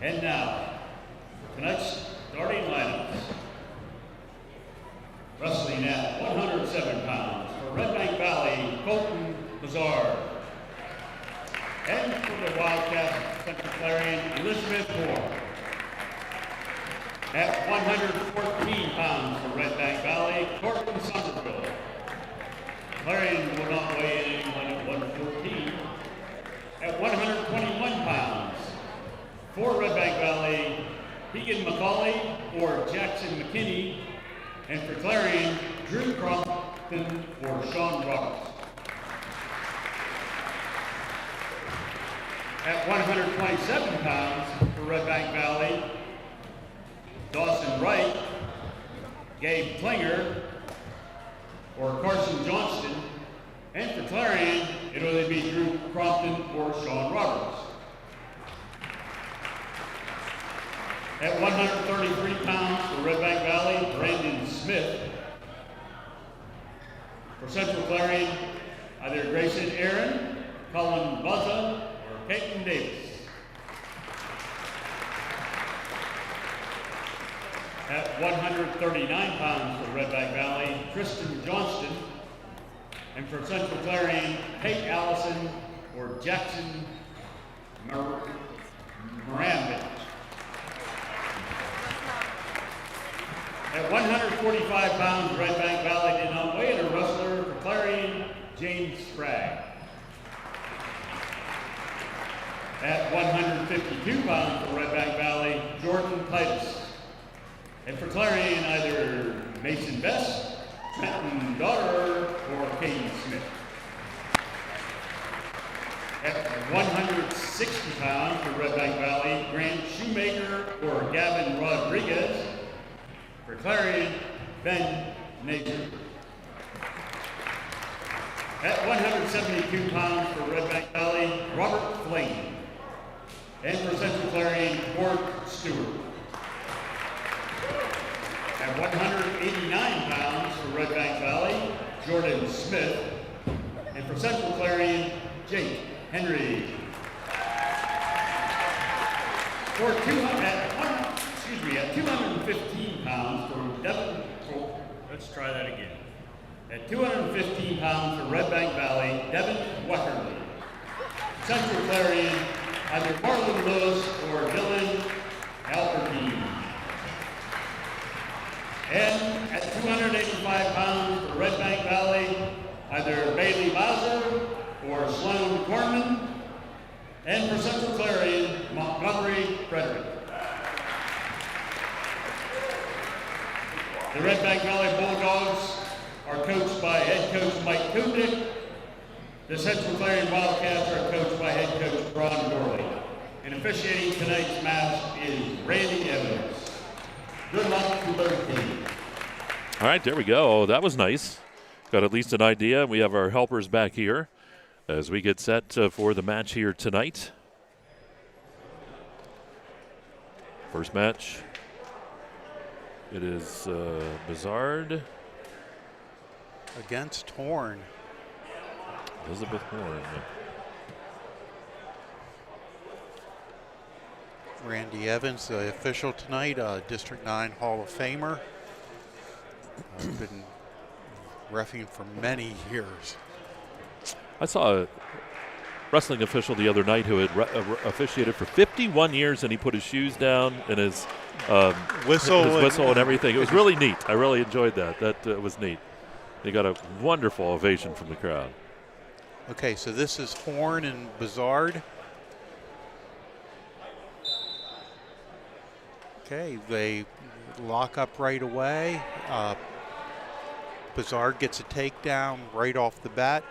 And now, tonight's starting lineups. Wrestling at 107 pounds for Redbank Valley, Colton Lazar. And for the Wildcats, Central Clarion, Elizabeth Moore. At 114 pounds for Redbank Valley, Corbin Somerville. Clarion will not weigh anyone at 114. At 121 pounds, for Redbank Valley, Keegan McCauley or Jackson McKinney, and for Clarion, Drew Crompton or Sean Roberts. At 127 pounds for Redbank Valley, Dawson Wright, Gabe Klinger, or Carson Johnston. And for Clarion, it'll either be Drew Crompton or Sean Roberts. At 133 pounds for Redbank Valley, Brandon Smith. For Central Clarion, either Grayson Aaron, Colin Buzza, or Caitlin Davis. At 139 pounds for Redbank Valley, Tristan Johnston. And for Central Clarion, Kate Allison or Jackson Moranvich. At 145 pounds, Redbank Valley did not weigh in a wrestler for Clarion, James Sprague. At 152 pounds for Redbank Valley, Jordan Titus. And for Clarion, either Mason Best, Trenton Daughter, or Katie Smith. At 160 pounds for Redbank Valley, Grant Shoemaker or Gavin Rodriguez. For Clarion, Ben Nader. At 172 pounds for Redbank Valley, Robert Flame. And for Central Clarion, Gord Stewart. At 189 pounds for Redbank Valley, Jordan Smith. And for Central Clarion, Jake Henry. For at 215 pounds for Devin, let's try that again. At 215 pounds for Redbank Valley, Devin Weckerly. Central Clarion, either Marlon Lewis or Dylan Albertine. And at 285 pounds for Redbank Valley, either Bailey Bowser or Sloan Corman. And for Central Clarion, Montgomery Frederick. The Redbank Valley Bulldogs are coached by head coach Mike Kubnik. The Central Clarion Wildcats are coached by head coach Ron Dorley. And officiating tonight's match is Randy Evans. Good luck to both teams. All right, there we go. That was nice. Got at least an idea. We have our helpers back here as we get set for the match here tonight. First match. It is Bizard against Horn. Elizabeth Horn. Randy Evans, the official tonight, District 9 Hall of Famer. I've been reffing for many years. I saw a wrestling official the other night who had officiated for 51 years, and he put his shoes down and his whistle and everything. It was really neat. I really enjoyed that. That was neat. They got a wonderful ovation from the crowd. Okay, so this is Horn and Bizard. Okay, they lock up right away. Bizard gets a takedown right off the bat.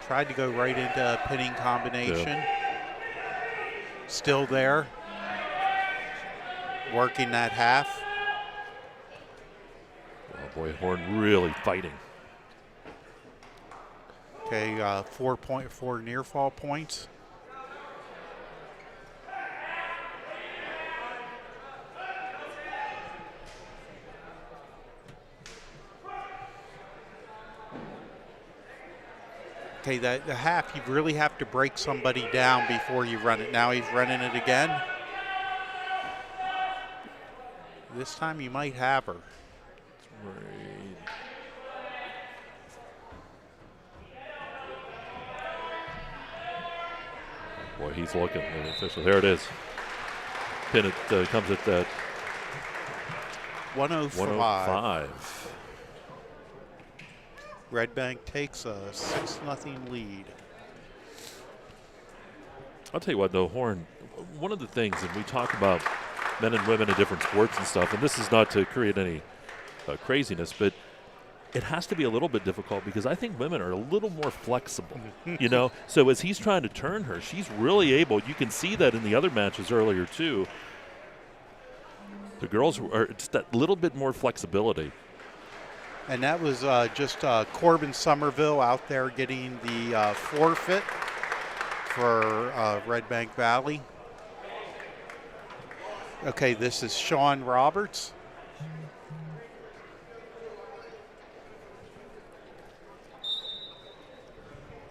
Tried to go right into a pinning combination. Yeah. Still there. Working that half. Oh boy, Horn really fighting. Okay, 4.4 near fall points. Okay, the half, you really have to break somebody down before you run it. Now he's running it again. This time you might have her. Boy, he's looking at the official. There it is. Pin it comes at that 105. Redbank takes a 6-0 lead. I'll tell you what, though, Horn, one of the things, and we talk about men and women in different sports and stuff, and this is not to create any craziness, but it has to be a little bit difficult because I think women are a little more flexible, you know. So as he's trying to turn her, she's really able. You can see that in the other matches earlier too. The girls are it's that little bit more flexibility. And that was just Corbin Somerville out there getting the forfeit for Redbank Valley. Okay, this is Sean Roberts.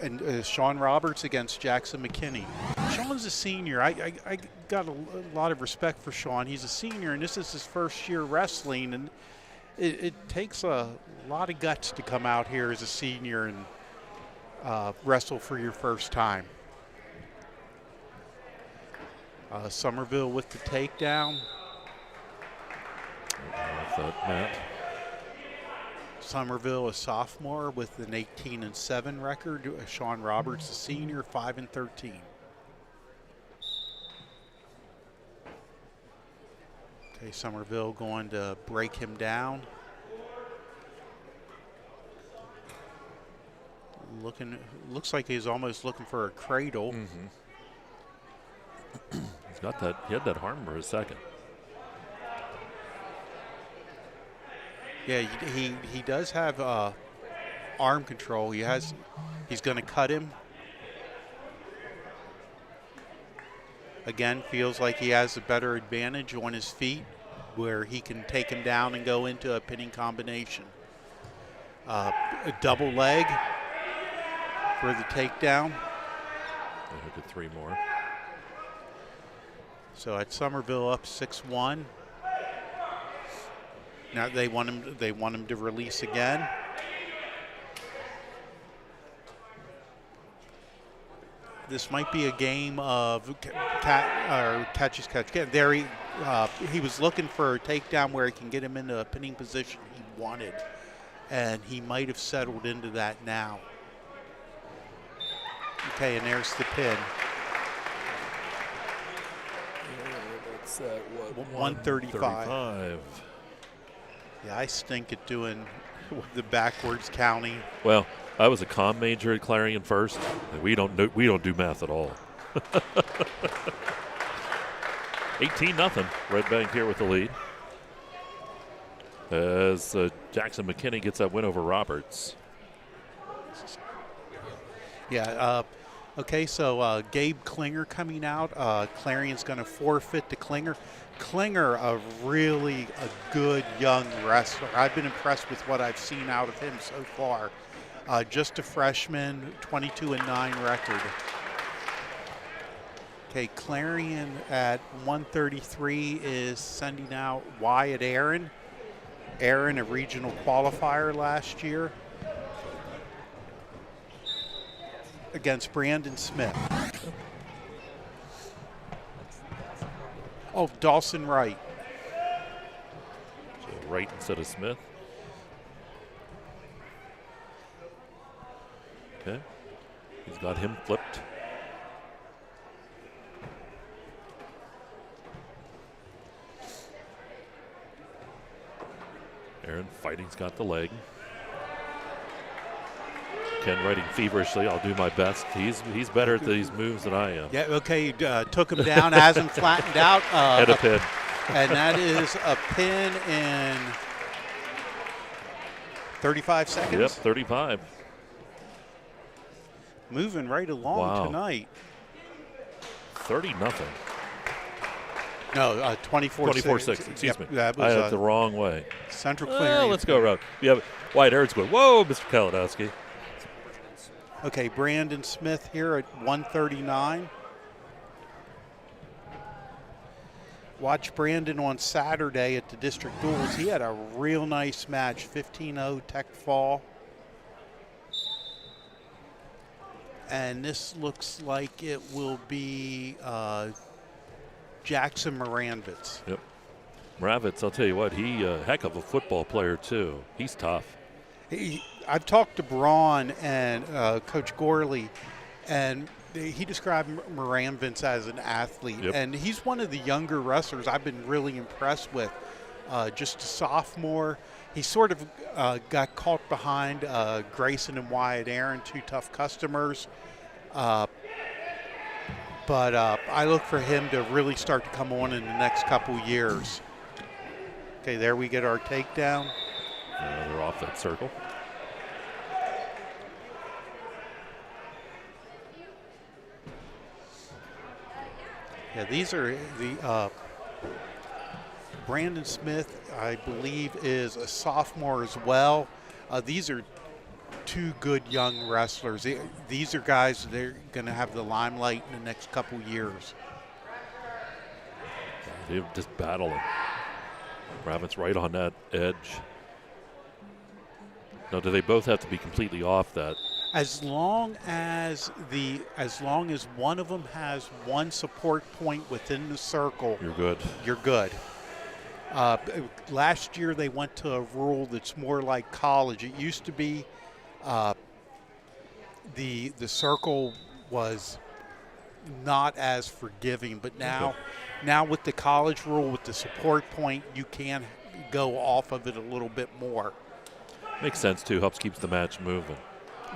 And Sean Roberts against Jackson McKinney. Sean's a senior. I got a lot of respect for Sean. He's a senior, and this is his first year wrestling, and it takes a lot of guts to come out here as a senior and wrestle for your first time. Somerville with the takedown. Matt. Somerville, a sophomore with an 18-7 record. Sean Roberts, a senior, 5-13. Okay, Somerville going to break him down. Looks like he's almost looking for a cradle. He's got that. He had that arm for a second. Yeah, he does have arm control. He's going to cut him. Again, feels like he has a better advantage on his feet where he can take him down and go into a pinning combination. A double leg for the takedown. Look at 3 more. So at Somerville up 6-1. Now they want him to release again. This might be a game of catch as catch. There he was looking for a takedown where he can get him into a pinning position he wanted, and he might have settled into that now. Okay, and there's the pin. That's 135. Yeah, I stink at doing the backwards counting. Well, I was a comm major at Clarion first, and we don't do math at all. 18-0. Redbank here with the lead. As Jackson McKinney gets that win over Roberts. Yeah. Okay, so Gabe Klinger coming out. Clarion's going to forfeit to Klinger. Klinger, a good young wrestler. I've been impressed with what I've seen out of him so far. Just a freshman, 22-9 record. Okay, Clarion at 133 is sending out Wyatt Aaron. Aaron, a regional qualifier last year, against Brandon Smith. Oh, Dawson Wright. So Wright instead of Smith. Okay. He's got him flipped. Aaron fighting's got the leg. Kenn writing feverishly. I'll do my best. He's better at these moves than I am. Yeah, okay, took him down, has him flattened out. And a pin. And that is a pin in 35 seconds. Yep, 35. Moving right along tonight. 30-0. No, 24-6. 24-6, excuse me. That was, I had it the wrong way. Central Clarion. Let's go around. We have Wyatt Aaron's going, whoa, Mr. Kalinowski. Okay, Brandon Smith here at 139. Watch Brandon on Saturday at the district duels. He had a real nice match, 15-0 tech fall. And this looks like it will be Jackson Moranvitz. Yep. Moranvitz, I'll tell you what, he a heck of a football player too. He's tough. I've talked to Braun and Coach Gorley, and he described Moranvitz as an athlete. Yep. And he's one of the younger wrestlers I've been really impressed with. just a sophomore. He sort of got caught behind Grayson and Wyatt Aaron, two tough customers. But I look for him to really start to come on in the next couple years. Okay, there we get our takedown. They're off that circle. Yeah, these are the Brandon Smith, I believe, is a sophomore as well. These are two good young wrestlers. These are guys they're going to have the limelight in the next couple years. They're just battling. Rabbit's right on that edge. Now, do they both have to be completely off that? As long as one of them has one support point within the circle, you're good. You're good. Last year they went to a rule that's more like college. It used to be the circle was not as forgiving, but now with the college rule with the support point, you can go off of it a little bit more. Makes sense too. Helps keeps the match moving.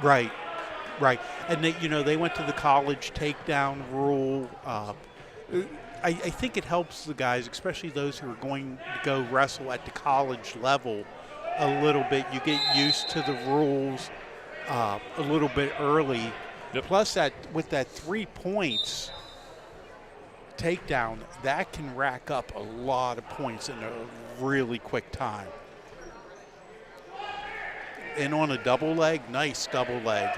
Right. And they went to the college takedown rule. I think it helps the guys, especially those who are going to go wrestle at the college level, a little bit. You get used to the rules a little bit early. Yep. Plus, that with that 3 points takedown, that can rack up a lot of points in a really quick time. And on a double leg, nice double leg.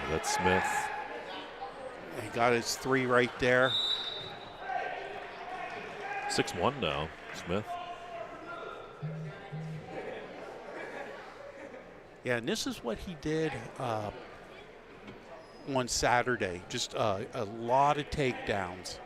That's Smith. He got his 3 right there. 6-1 now, Smith. Yeah, and this is what he did on Saturday. Just a lot of takedowns.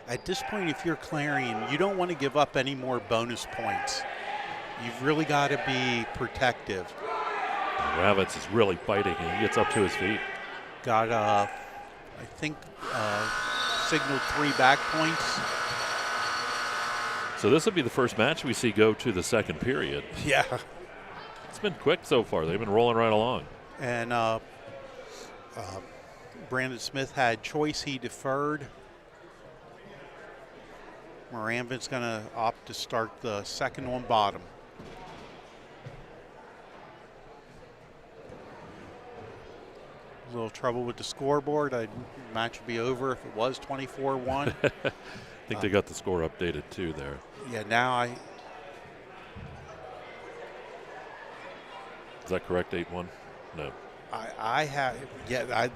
At this point, if you're Clarion, you don't want to give up any more bonus points. You've really got to be protective. Ravitz is really fighting, and he gets up to his feet. Got, I think, signaled 3 back points. So this will be the first match we see go to the second period. Yeah. It's been quick so far. They've been rolling right along. And Brandon Smith had choice. He deferred. Moranvin's going to opt to start the second on bottom. A little trouble with the scoreboard. The match would be over if it was 24-1. I think they got the score updated too there. Yeah, now Is that correct, 8-1? No. I have,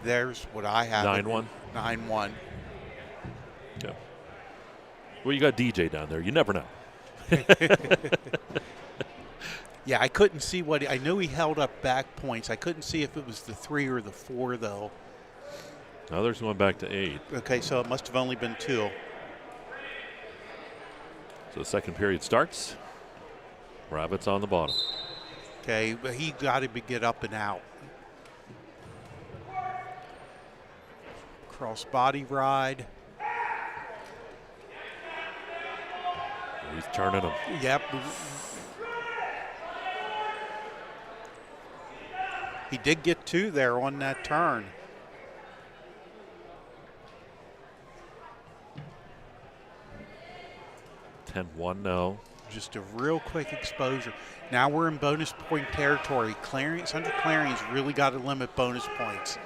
there's what I have. 9-1? 9-1. Yeah. Well, you got DJ down there. You never know. Yeah, I couldn't see I knew he held up back points. I couldn't see if it was the 3 or the 4, though. Now there's going back to 8. Okay, so it must have only been 2. So the second period starts. Rabbit's on the bottom. Okay, but he got to get up and out. Cross body ride. He's turning him. Yep. He did get 2 there on that turn. $10-1 now. Just a real quick exposure. Now we're in bonus point territory. Central Clarion's really got to limit bonus points,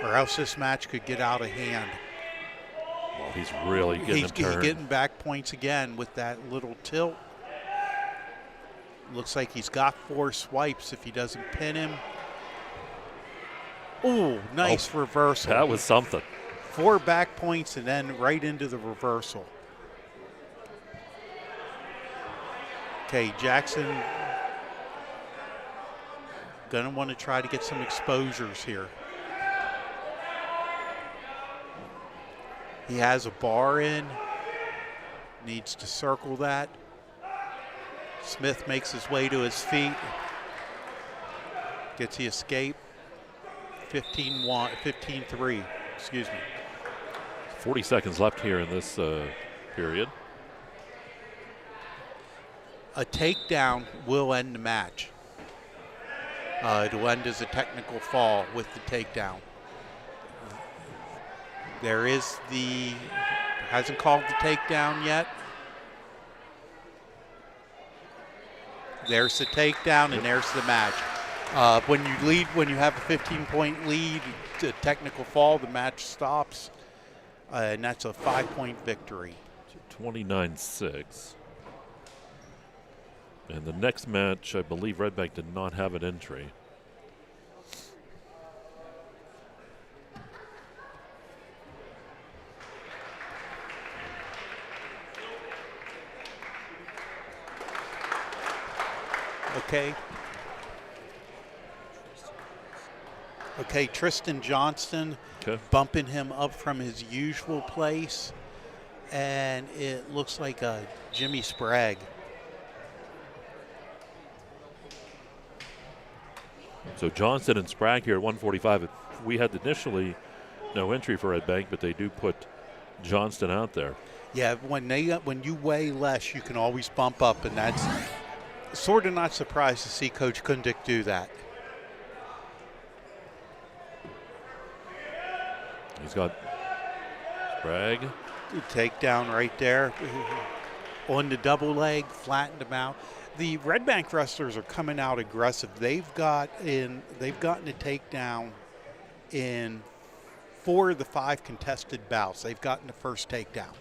or else this match could get out of hand. Well, he's really getting him turned. He's getting back points again with that little tilt. Looks like he's got 4 swipes if he doesn't pin him. Ooh, nice reversal. That was something. 4 back points and then right into the reversal. Okay, Jackson gonna want to try to get some exposures here. He has a bar in, needs to circle that. Smith makes his way to his feet. Gets the escape. 15-3. Excuse me. 40 seconds left here in this period. A takedown will end the match. It'll end as a technical fall with the takedown. There is hasn't called the takedown yet. There's the takedown and there's the match. When you have a 15-point lead, a technical fall, the match stops, and that's a 5-point victory. 29-6. And the next match, I believe Redbank did not have an entry. Okay, Tristan Johnston bumping him up from his usual place, and it looks like Jimmy Sprague. So Johnston and Sprague here at 145. We had initially no entry for Redbank, but they do put Johnston out there. Yeah, when you weigh less, you can always bump up, and that's sort of not surprised to see Coach Kundick do that. He's got Sprague. Takedown right there. On the double leg, flattened him out. The Redbank wrestlers are coming out aggressive. They've gotten a takedown in 4 of the 5 contested bouts. They've gotten the first takedown.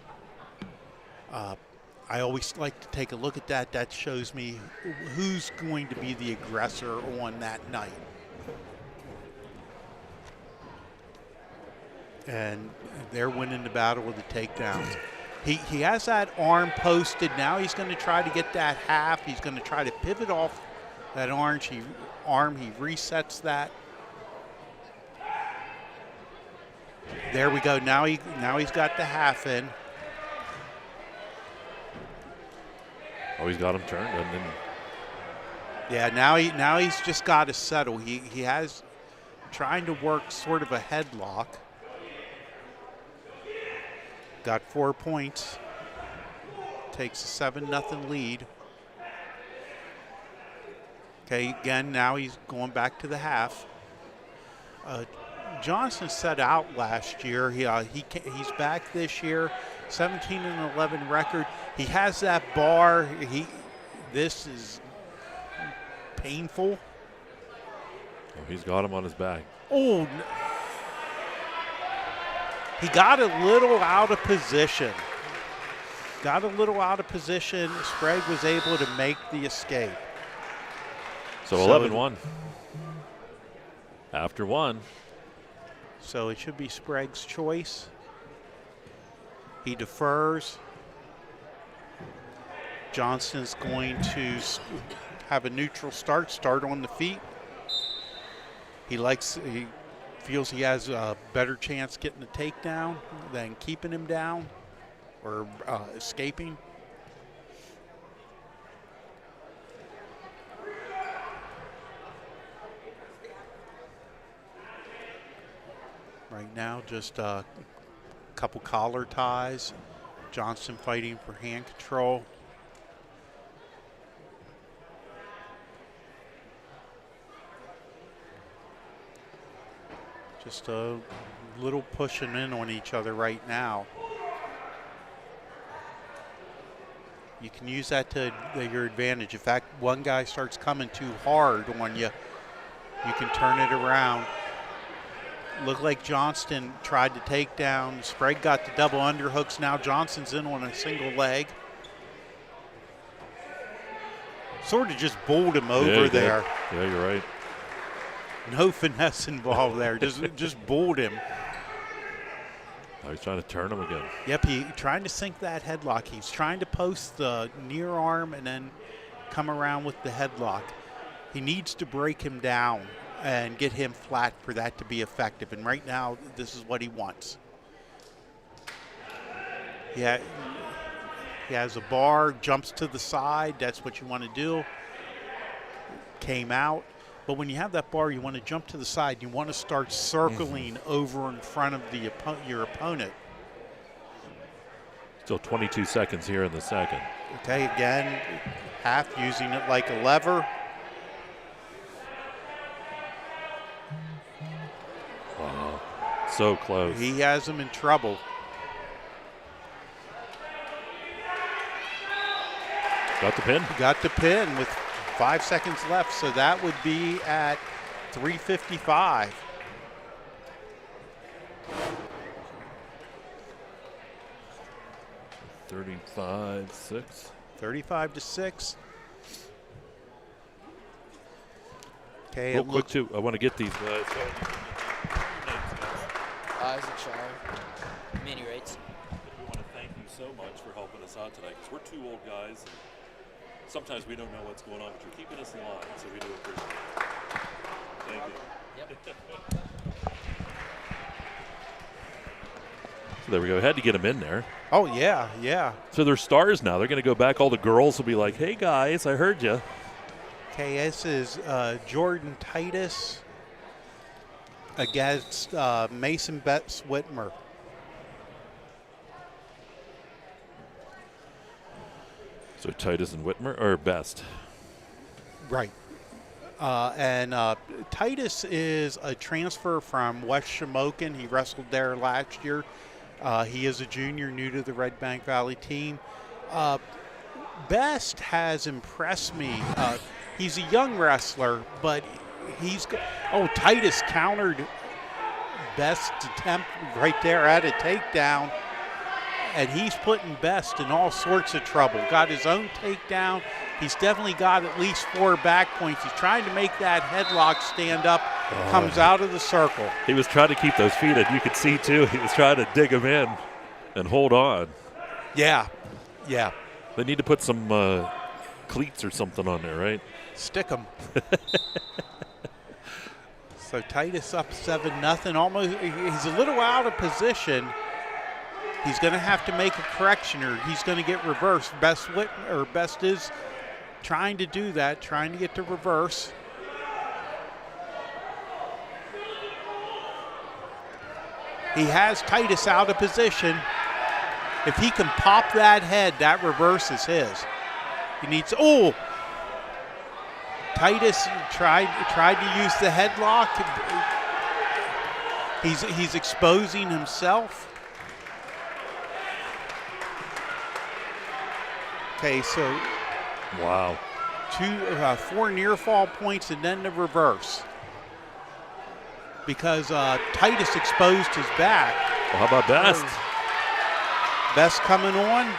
I always like to take a look at that. That shows me who's going to be the aggressor on that night. And they're winning the battle with the takedowns. He has that arm posted. Now he's going to try to get that half. He's going to try to pivot off that arm. He resets that. There we go. Now he's got the half in. Oh, he's got him turned, and then. Yeah, now he's just got to settle. He has trying to work sort of a headlock. Got 4 points. Takes a 7-0 lead. Okay, again, now he's going back to the half. Johnson set out last year. He's back this year. 17-11 record. He has that bar. This is painful. Oh, he's got him on his back. Oh. He got a little out of position. Sprague was able to make the escape. So 11-1. After 1. So it should be Sprague's choice. He defers. Johnston's going to have a neutral start on the feet. He feels he has a better chance getting the takedown than keeping him down or escaping. Right now, just a couple collar ties. Johnston fighting for hand control. Just a little pushing in on each other right now. You can use that to your advantage. In fact, one guy starts coming too hard on you, you can turn it around. Looked like Johnston tried to take down. Sprague got the double underhooks. Now Johnston's in on a single leg. Sort of just bowled him over there. Yeah, you're right. No finesse involved there. Just bowled him. Now he's trying to turn him again. Yep, he trying to sink that headlock. He's trying to post the near arm and then come around with the headlock. He needs to break him down and get him flat for that to be effective. And right now, this is what he wants. Yeah, he has a bar, jumps to the side. That's what you want to do. Came out. But when you have that bar, you want to jump to the side. You want to start circling over in front of your opponent. Still 22 seconds here in the second. Okay, again, Half using it like a lever. Wow, so close. He has him in trouble. Got the pin? Got the pin with 5 seconds left, so that would be at 3:55. $35 to 6. Okay, real quick too, I want to get these Isaac Shire, mini rates. We want to thank you so much for helping us out tonight, because we're two old guys, and sometimes we don't know what's going on, but you're keeping us in line, so we do appreciate it. Thank you. Yep. So there we go. Had to get them in there. Oh, yeah, yeah. So they're stars now. They're going to go back. All the girls will be like, hey, guys, I heard you. Okay, this is Jordan Titus against Mason Betts Whitmer. So Titus and Whitmer are best. Right. And Titus is a transfer from West Shamokin. He wrestled there last year. He is a junior, new to the Redbank Valley team. Best has impressed me. He's a young wrestler, but Titus countered Best's attempt right there at a takedown, and he's putting Best in all sorts of trouble. Got his own takedown. He's definitely got at least 4 back points. He's trying to make that headlock stand up, comes out of the circle. He was trying to keep those feet in. You could see, too, he was trying to dig them in and hold on. Yeah, yeah. They need to put some cleats or something on there, right? Stick them. So Titus up 7-0. Almost, he's a little out of position. He's going to have to make a correction, or he's going to get reversed. Best is trying to do that, trying to get to reverse. He has Titus out of position. If he can pop that head, that reverse is his. He needs, Titus tried to use the headlock. He's exposing himself. Okay, so wow, 4 near fall points and then the reverse, because Titus exposed his back. Well, how about Best? Best coming on.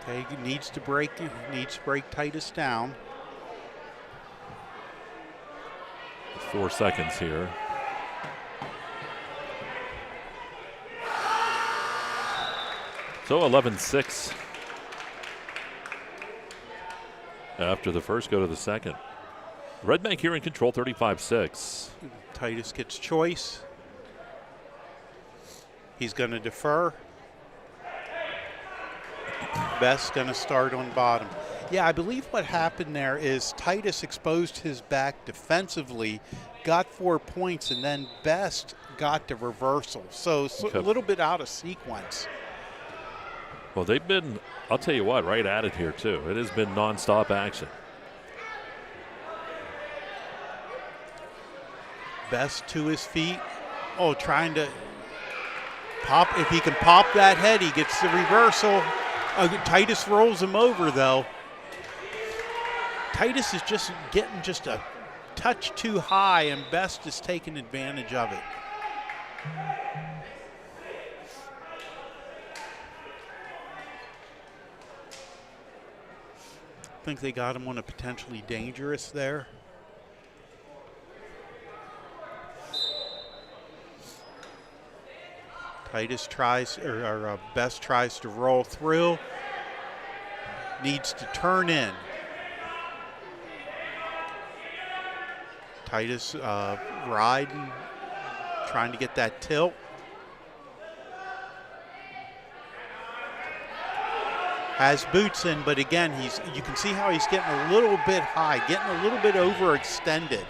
Okay, he needs to break Titus down. 4 seconds here. So 11-6. After the first, go to the second. Redbank here in control, 35-6. Titus gets choice. He's going to defer. Best's going to start on bottom. Yeah, I believe what happened there is Titus exposed his back defensively, got 4 points, and then Best got the reversal. So a little bit out of sequence. Well, they've been, I'll tell you what, right at it here, too. It has been nonstop action. Best to his feet. Trying to pop. If he can pop that head, he gets the reversal. Titus rolls him over, though. Titus is just getting just a touch too high, and Best is taking advantage of it. I think they got him on a potentially dangerous there. Titus tries, or Best tries to roll through. Needs to turn in. Titus riding, trying to get that tilt. Has boots in, but again, you can see how he's getting a little bit high, getting a little bit overextended.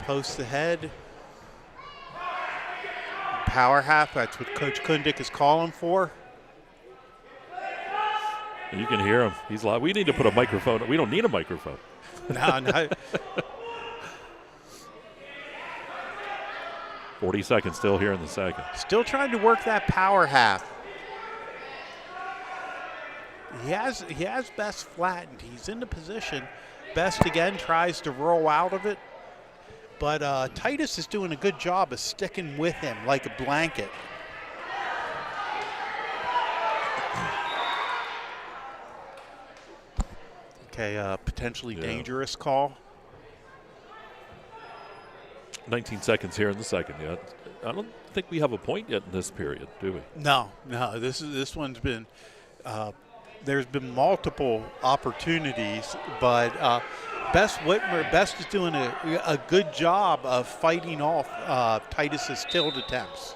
Post ahead. Power half, that's what Coach Kundik is calling for. You can hear him. He's loud. We need to put a microphone. We don't need a microphone. No. 40 seconds still here in the second. Still trying to work that power half. He has Best flattened. He's in the position. Best again tries to roll out of it. But Titus is doing a good job of sticking with him like a blanket. Okay, potentially dangerous call. 19 seconds here in the second yet. I don't think we have a point yet in this period, do we? No. This one's been there's been multiple opportunities, but Best is doing a good job of fighting off Titus's tilt attempts.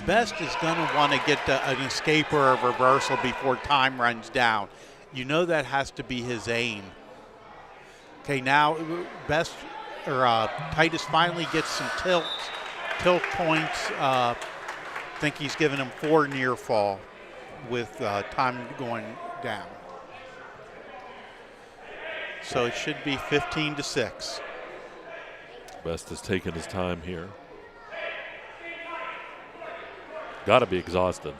Best is going to want to get an escape or a reversal before time runs down. You know that has to be his aim. Okay, now Titus finally gets some tilt points. I think he's given him 4 near fall with time going down. So it should be 15-6. Best has taken his time here. Got to be exhausted.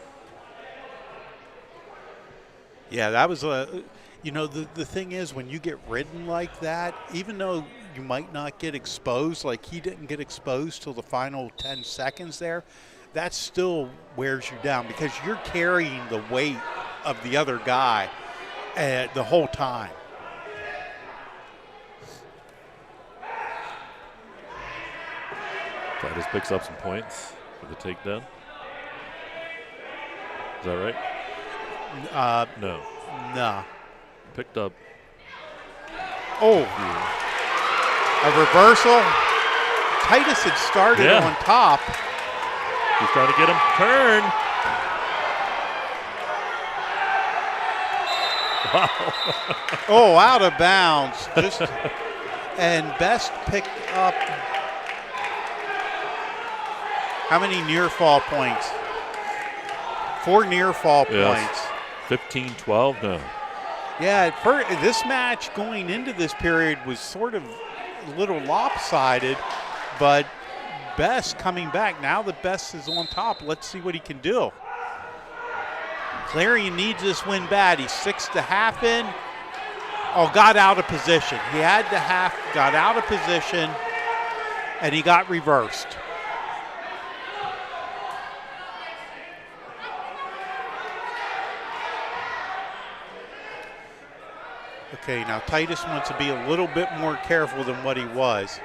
Yeah, that was the thing is when you get ridden like that, even though you might not get exposed, like he didn't get exposed till the final 10 seconds there, that still wears you down because you're carrying the weight of the other guy the whole time. Titus picks up some points for the takedown. Is that right? No. No. Picked up. Oh. A reversal. Titus had started on top. He's trying to get him turned. Wow. Oh, out of bounds. And Best picked up how many near fall points? 4 near fall points. 15-12 now. Yeah, this match going into this period was sort of a little lopsided, but Best coming back. Now that Best is on top, let's see what he can do. Clarion needs this win bad. He's 6.5 in. Oh, got out of position. He had to got out of position, and he got reversed. Okay, now Titus wants to be a little bit more careful than what he was.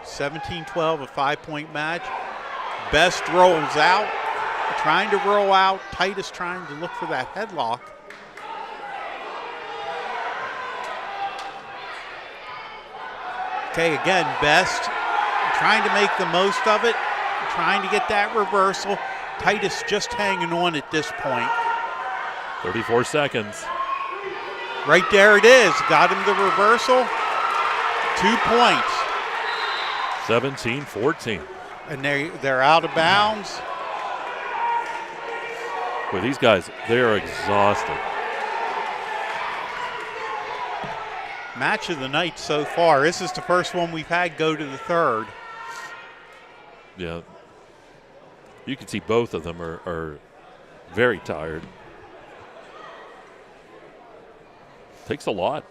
17-12, a 5-point match. Best rolls out, trying to roll out. Titus trying to look for that headlock. Okay, again, Best trying to make the most of it, trying to get that reversal. Titus just hanging on at this point. 34 seconds. Right there it is. Got him the reversal. 2 points. 17-14. And they're out of bounds. Boy, these guys, they are exhausted. Match of the night so far. This is the first one we've had go to the third. Yeah. You can see both of them are very tired. Takes a lot,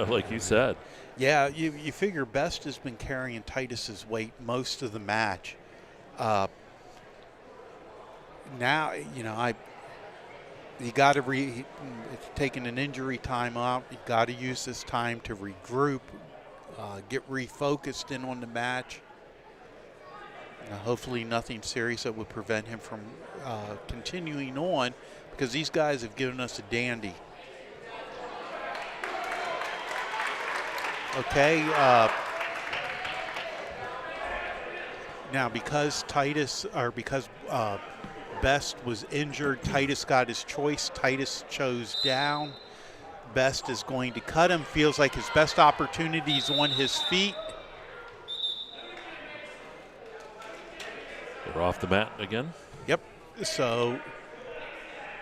like you said. Yeah, you figure Best has been carrying Titus's weight most of the match. Now, you got to taking an injury time out. You got to use this time to regroup, get refocused in on the match. Hopefully nothing serious that would prevent him from continuing on, because these guys have given us a dandy. Okay. Now, because Best was injured, Titus got his choice. Titus chose down. Best is going to cut him. Feels like his best opportunity is on his feet. They're off the mat again. Yep. So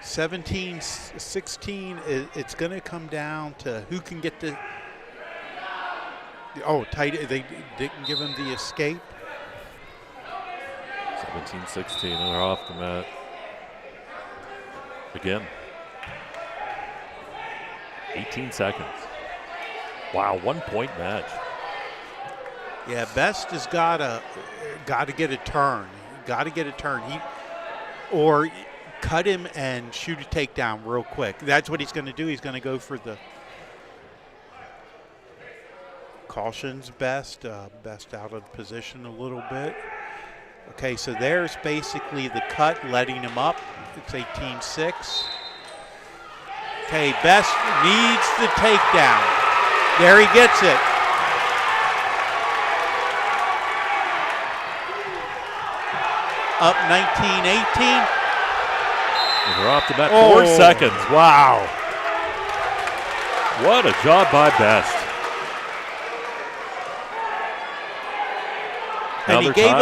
17-16, it's going to come down to who can get the. Oh, Titus, they didn't give him the escape. 17-16, and they're off the mat again. 18 seconds. Wow, 1 point match. Yeah, Best has got to get a turn. Got to get a turn. Or cut him and shoot a takedown real quick. That's what he's going to do. He's going to go for the cautions. Best out of position a little bit. Okay, so there's basically the cut, letting him up. It's 18-6. Okay, Best needs the takedown. There he gets it. Up 19-18. And they're off the mat. 4 seconds. Wow. What a job by Best. And he gave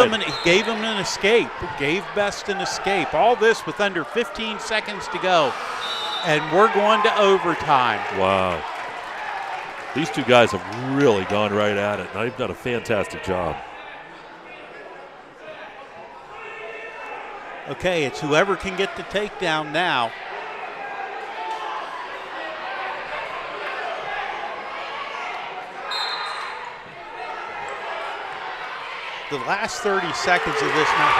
him an escape. Gave Best an escape. All this with under 15 seconds to go. And we're going to overtime. Wow. These two guys have really gone right at it. They've done a fantastic job. Okay, it's whoever can get the takedown now. The last 30 seconds of this match.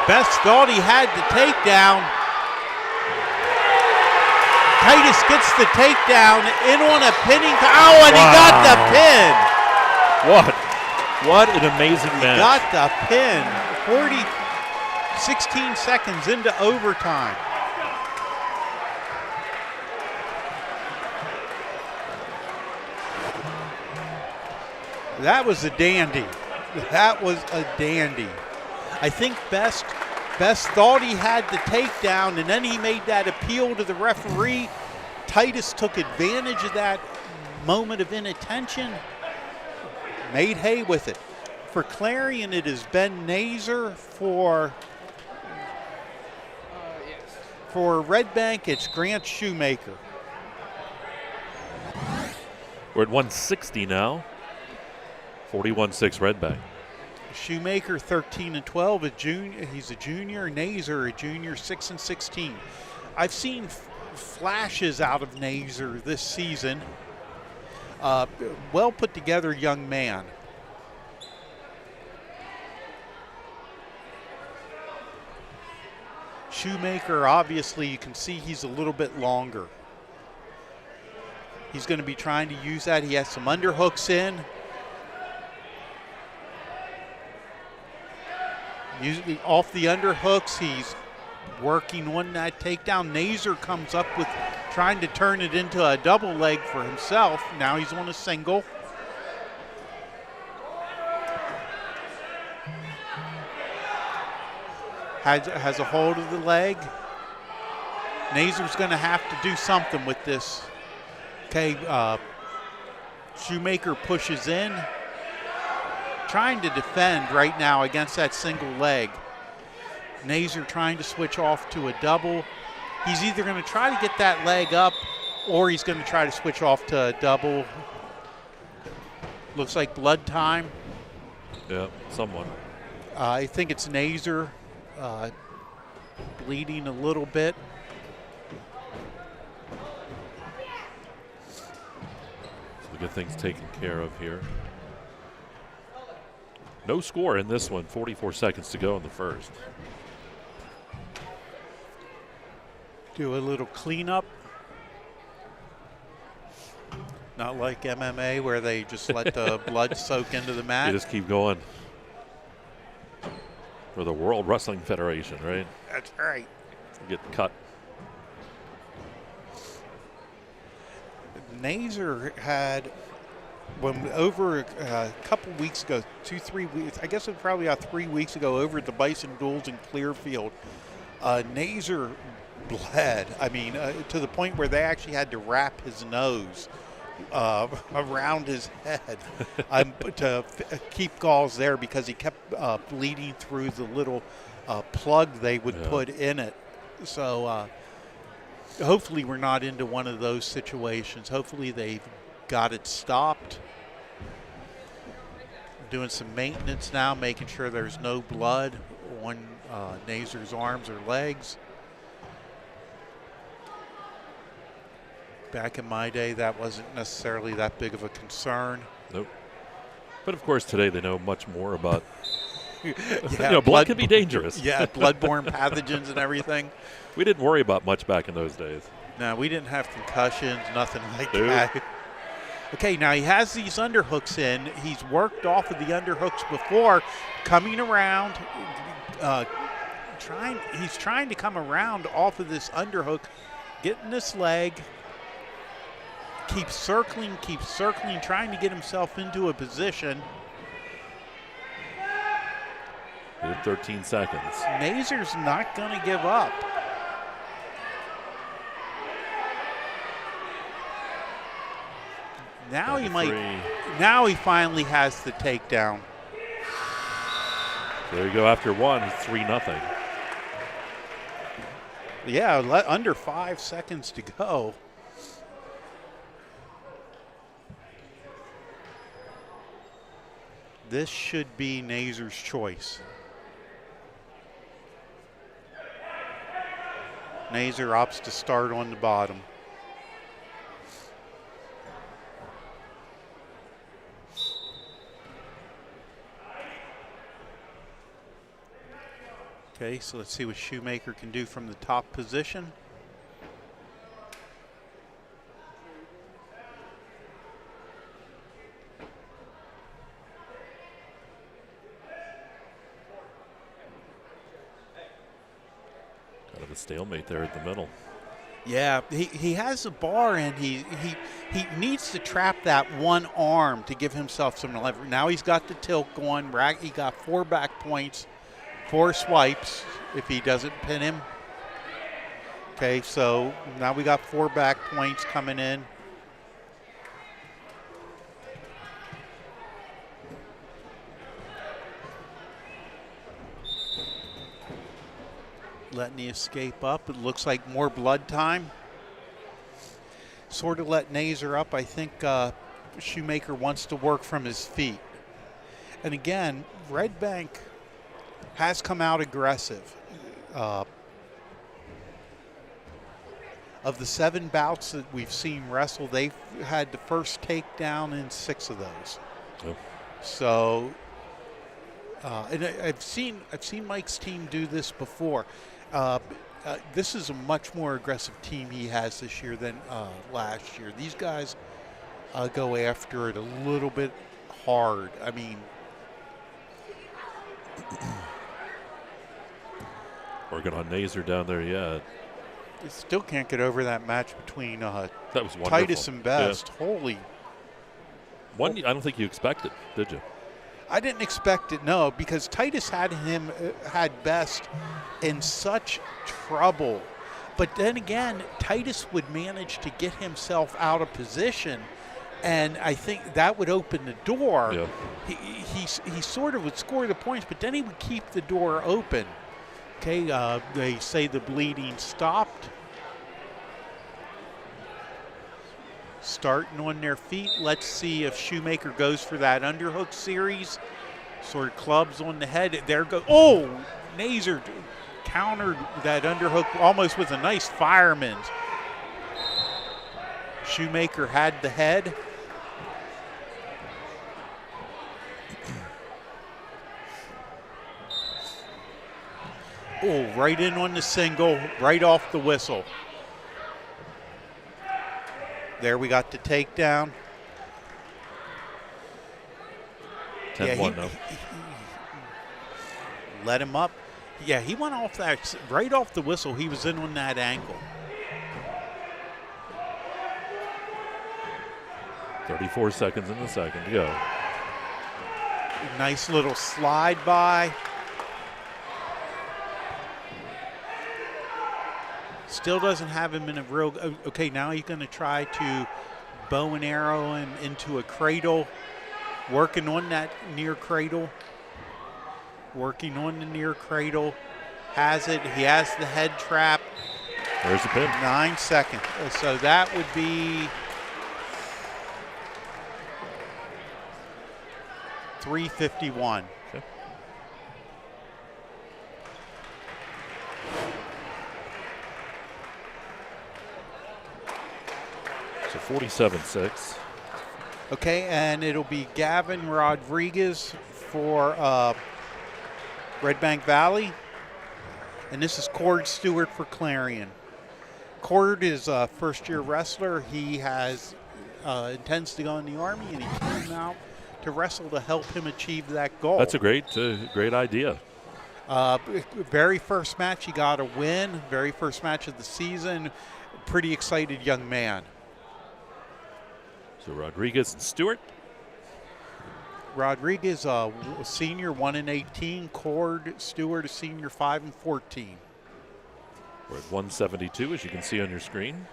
Best thought he had the takedown. Titus gets the takedown in on a pinning. Oh, and he got the pin. What an amazing match. He got the pin. 16 seconds into overtime. That was a dandy. That was a dandy. I think Best thought he had the takedown, and then he made that appeal to the referee. Titus took advantage of that moment of inattention, made hay with it. For Clarion, it is Ben Nazer. For Redbank, it's Grant Shoemaker. We're at 160 now. 41-6 Redbank. Shoemaker 13-12. He's a junior. Nazer a junior, 6-16. I've seen flashes out of Nazer this season. Well put together young man. Shoemaker, obviously, you can see he's a little bit longer. He's going to be trying to use that. He has some underhooks in. Usually off the underhooks, he's working on that takedown. Nazer comes up with trying to turn it into a double leg for himself. Now he's on a single. Has a hold of the leg. Nazer's going to have to do something with this. Okay, Shoemaker pushes in. Trying to defend right now against that single leg. Nazer trying to switch off to a double. He's either going to try to get that leg up or he's going to try to switch off to a double. Looks like blood time. Yeah, someone. I think it's Nazer bleeding a little bit. So we get things taken care of here. No score in this one, 44 seconds to go in the first. Do a little cleanup. Not like MMA where they just let the blood soak into the mat. You just keep going. For the World Wrestling Federation, right? That's right. You get cut. Nazer had, when over a couple weeks ago, 2-3 weeks, I guess it was probably about 3 weeks ago, over at the Bison Duels in Clearfield, Nazer bled. I mean, to the point where they actually had to wrap his nose around his head to keep Gauls there because he kept bleeding through the little plug they would put in it. So hopefully we're not into one of those situations. Hopefully they've got it stopped. Doing some maintenance now, making sure there's no blood on Nazer's arms or legs. Back in my day, that wasn't necessarily that big of a concern. Nope. But of course, today they know much more about. Yeah, blood can be dangerous. Yeah, bloodborne pathogens and everything. We didn't worry about much back in those days. No, we didn't have concussions, nothing like that. Okay, now he has these underhooks in. He's worked off of the underhooks before, coming around, he's trying to come around off of this underhook, getting this leg, keeps circling, trying to get himself into a position. 13 seconds. Nazer's not going to give up. Now he might. Now he finally has the takedown. There you go. After one, 3-0. Yeah, under 5 seconds to go. This should be Nazer's choice. Nazer opts to start on the bottom. Okay, so let's see what Shoemaker can do from the top position. Kind of a stalemate there at the middle. Yeah, he has a bar, and he needs to trap that one arm to give himself some leverage. Now he's got the tilt going. He got 4 back points, 4 swipes if he doesn't pin him. Okay, so now we got 4 back points coming in. Letting the escape up. It looks like more blood time. Sort of let Nazer up. I think Shoemaker wants to work from his feet. And again, Redbank has come out aggressive. Of the 7 bouts that we've seen wrestle, they've had the first takedown in 6 of those. Oh. So, and I've seen Mike's team do this before. This is a much more aggressive team he has this year than last year. These guys go after it a little bit hard. I mean, working on Nazer down there, yeah. they still can't get over that match between that was wonderful. Titus and Best. Yeah. Holy. One, I don't think you expected, did you? I didn't expect it, no, because Titus had Best in such trouble. But then again, Titus would manage to get himself out of position, and I think that would open the door. Yeah. He sort of would score the points, but then he would keep the door open. Okay, they say the bleeding stopped. Starting on their feet. Let's see if Shoemaker goes for that underhook series. Sort of clubs on the head. There go. Oh, Nazer countered that underhook almost with a nice fireman's. Shoemaker had the head. Oh, right in on the single, right off the whistle. There we got the takedown. 10-1 now. Let him up. Yeah, he went off that, right off the whistle. He was in on that ankle. 34 seconds in the second to go. Nice little slide by. Still doesn't have him in a real, okay, now he's going to try to bow and arrow him into a cradle. Working on that near cradle. Working on the near cradle. Has it. He has the head trap. There's the pin. 9 seconds. So that would be 3:51. Okay. So 47-6. Okay, and it'll be Gavin Rodriguez for Redbank Valley. And this is Cord Stewart for Clarion. Cord is a first-year wrestler. He has intends to go in the Army, and he came out to wrestle to help him achieve that goal. That's a great idea. Very first match, he got a win. Very first match of the season. Pretty excited young man. So Rodriguez and Stewart. Rodriguez, a senior, 1-18. Cord Stewart, a senior, 5-14. We're at 172, as you can see on your screen.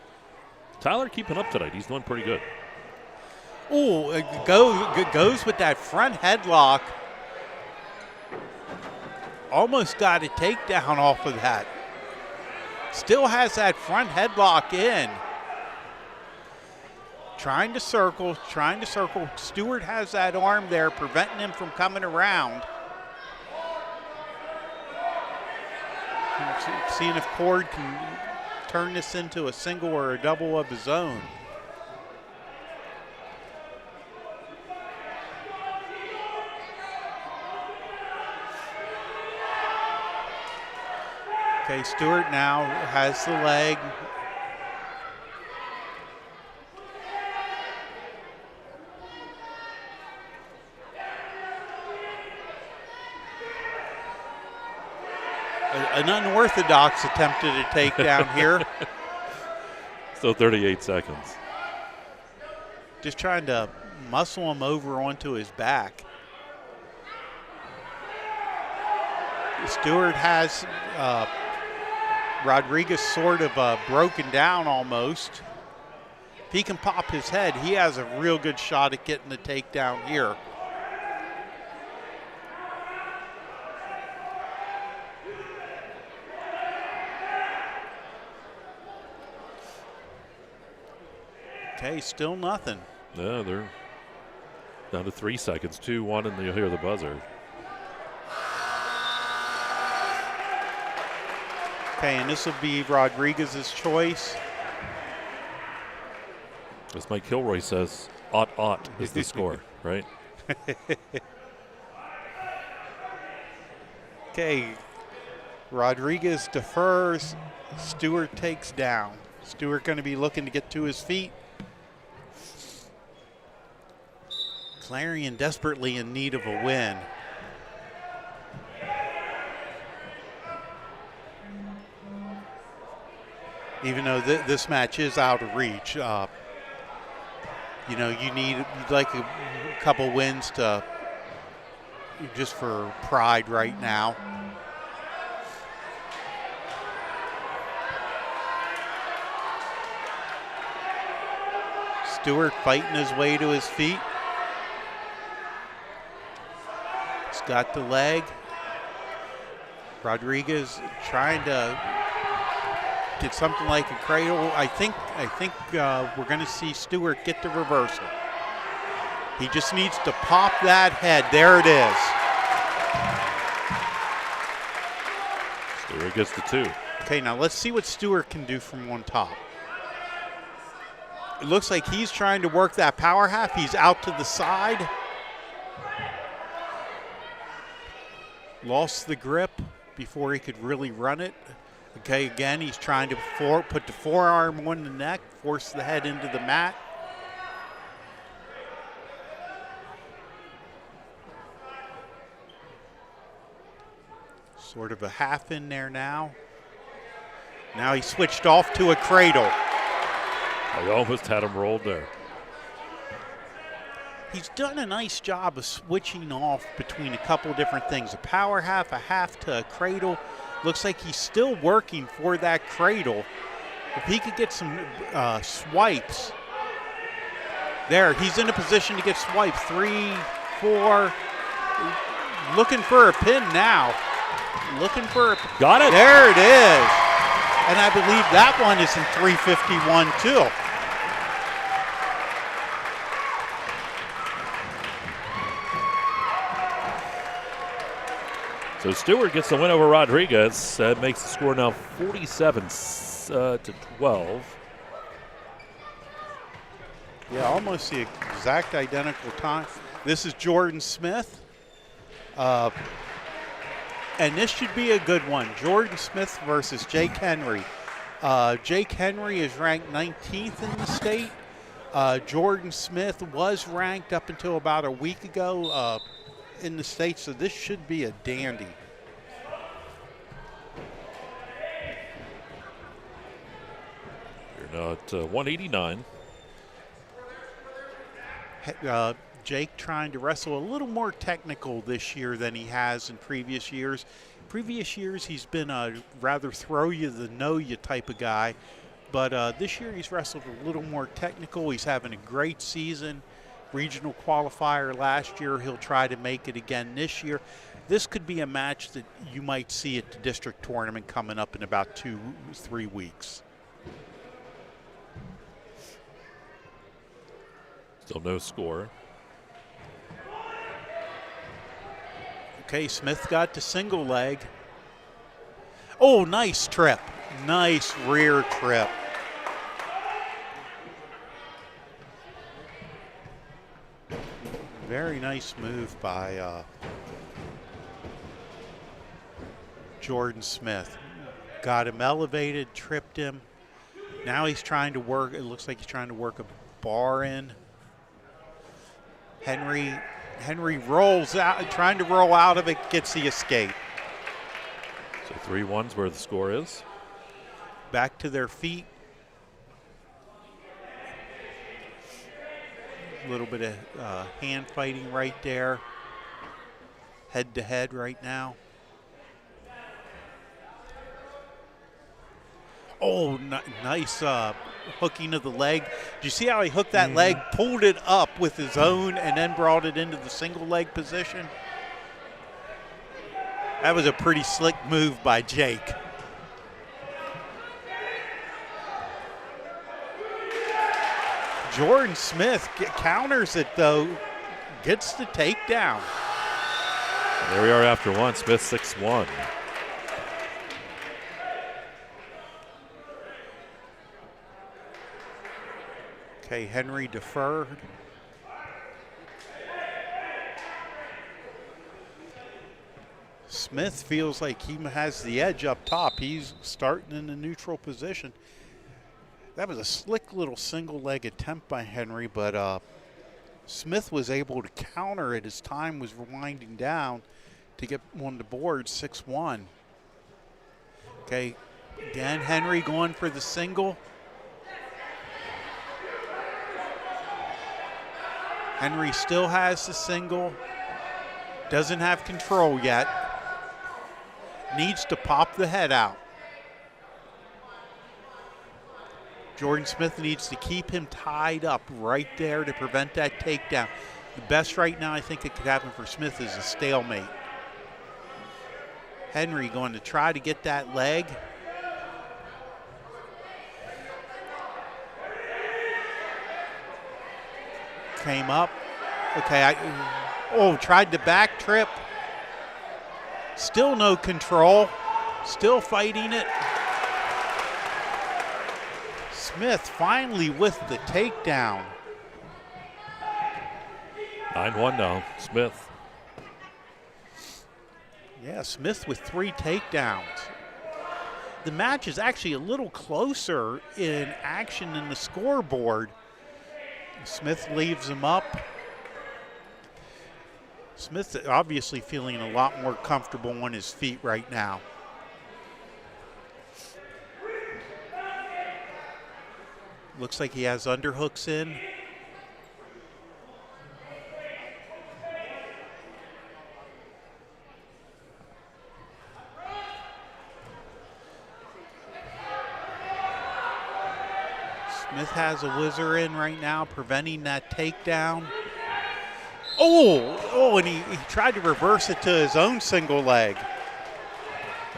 Tyler keeping up tonight. He's doing pretty good. Oh, goes with that front headlock. Almost got a takedown off of that. Still has that front headlock in. Trying to circle. Stewart has that arm there, preventing him from coming around. Seeing if Cord can turn this into a single or a double of his own. Okay, Stewart now has the leg. An unorthodox attempt at a takedown here. Still 38 seconds. Just trying to muscle him over onto his back. Stewart has Rodriguez sort of broken down almost. If he can pop his head, he has a real good shot at getting the takedown here. Okay, still nothing. Yeah, they're down to 3 seconds. 2-1, and you'll hear the buzzer. Okay, and this will be Rodriguez's choice. As Mike Kilroy says, ought is the score, right? Okay, Rodriguez defers. Stewart takes down. Stewart going to be looking to get to his feet. Clarion desperately in need of a win. Even though this match is out of reach, you know, you'd like a couple wins to just for pride right now. Stewart fighting his way to his feet. He's got the leg. Rodriguez trying to get something like a cradle. I think we're going to see Stewart get the reversal. He just needs to pop that head. There it is. Stewart gets the 2. Okay, now let's see what Stewart can do from on top. It looks like he's trying to work that power half. He's out to the side. Lost the grip before he could really run it. Okay, again, he's trying to put the forearm on the neck, force the head into the mat. Sort of a half in there now. Now he switched off to a cradle. I almost had him rolled there. He's done a nice job of switching off between a couple different things. A power half, a half to a cradle. Looks like he's still working for that cradle. If he could get some swipes. There, he's in a position to get swipes. 3, 4. Looking for a pin now. Looking for a pin. Got it. There it is. And I believe that one is in 351 too. So Stewart gets the win over Rodriguez. That makes the score now 47 to 12. Yeah, almost the exact identical time. This is Jordan Smith. And this should be a good one. Jordan Smith versus Jake Henry. Jake Henry is ranked 19th in the state. Jordan Smith was ranked up until about a week ago in the state, so this should be a dandy. You're now at 189. Jake trying to wrestle a little more technical this year than he has in previous years. Previous years he's been a rather throw you than know you type of guy, but this year he's wrestled a little more technical. He's having a great season. Regional qualifier last year. He'll try to make it again this year. This could be a match that you might see at the district tournament coming up in about 2-3 weeks. Still no score. Okay, Smith got the single leg. Oh, nice trip. Nice rear trip. Very nice move by Jordan Smith. Got him elevated, tripped him. Now he's trying to work, it looks like he's trying to work a bar in. Henry rolls out, trying to roll out of it, gets the escape. So 3-1's where the score is. Back to their feet. A little bit of hand fighting right there. Head to head right now. Oh, nice hooking of the leg. Did you see how he hooked that leg, pulled it up with his own, and then brought it into the single leg position? That was a pretty slick move by Jake. Jordan Smith counters it, though, gets the takedown. There we are after one. Smith 6-1. Okay, Henry deferred. Smith feels like he has the edge up top. He's starting in the neutral position. That was a slick little single leg attempt by Henry, but Smith was able to counter it as time was winding down to get on the board, 6-1. Okay, again, Henry going for the single. Henry still has the single, doesn't have control yet, needs to pop the head out. Jordan Smith needs to keep him tied up right there to prevent that takedown. The best right now I think it could happen for Smith is a stalemate. Henry going to try to get that leg. Came up. Okay, tried the back trip. Still no control. Still fighting it. Smith finally with the takedown. 9-1 now, Smith. Yeah, Smith with 3 takedowns. The match is actually a little closer in action than the scoreboard. Smith leaves him up. Smith's obviously feeling a lot more comfortable on his feet right now. Looks like he has underhooks in. Smith has a whizzer in right now, preventing that takedown. Oh, and he tried to reverse it to his own single leg.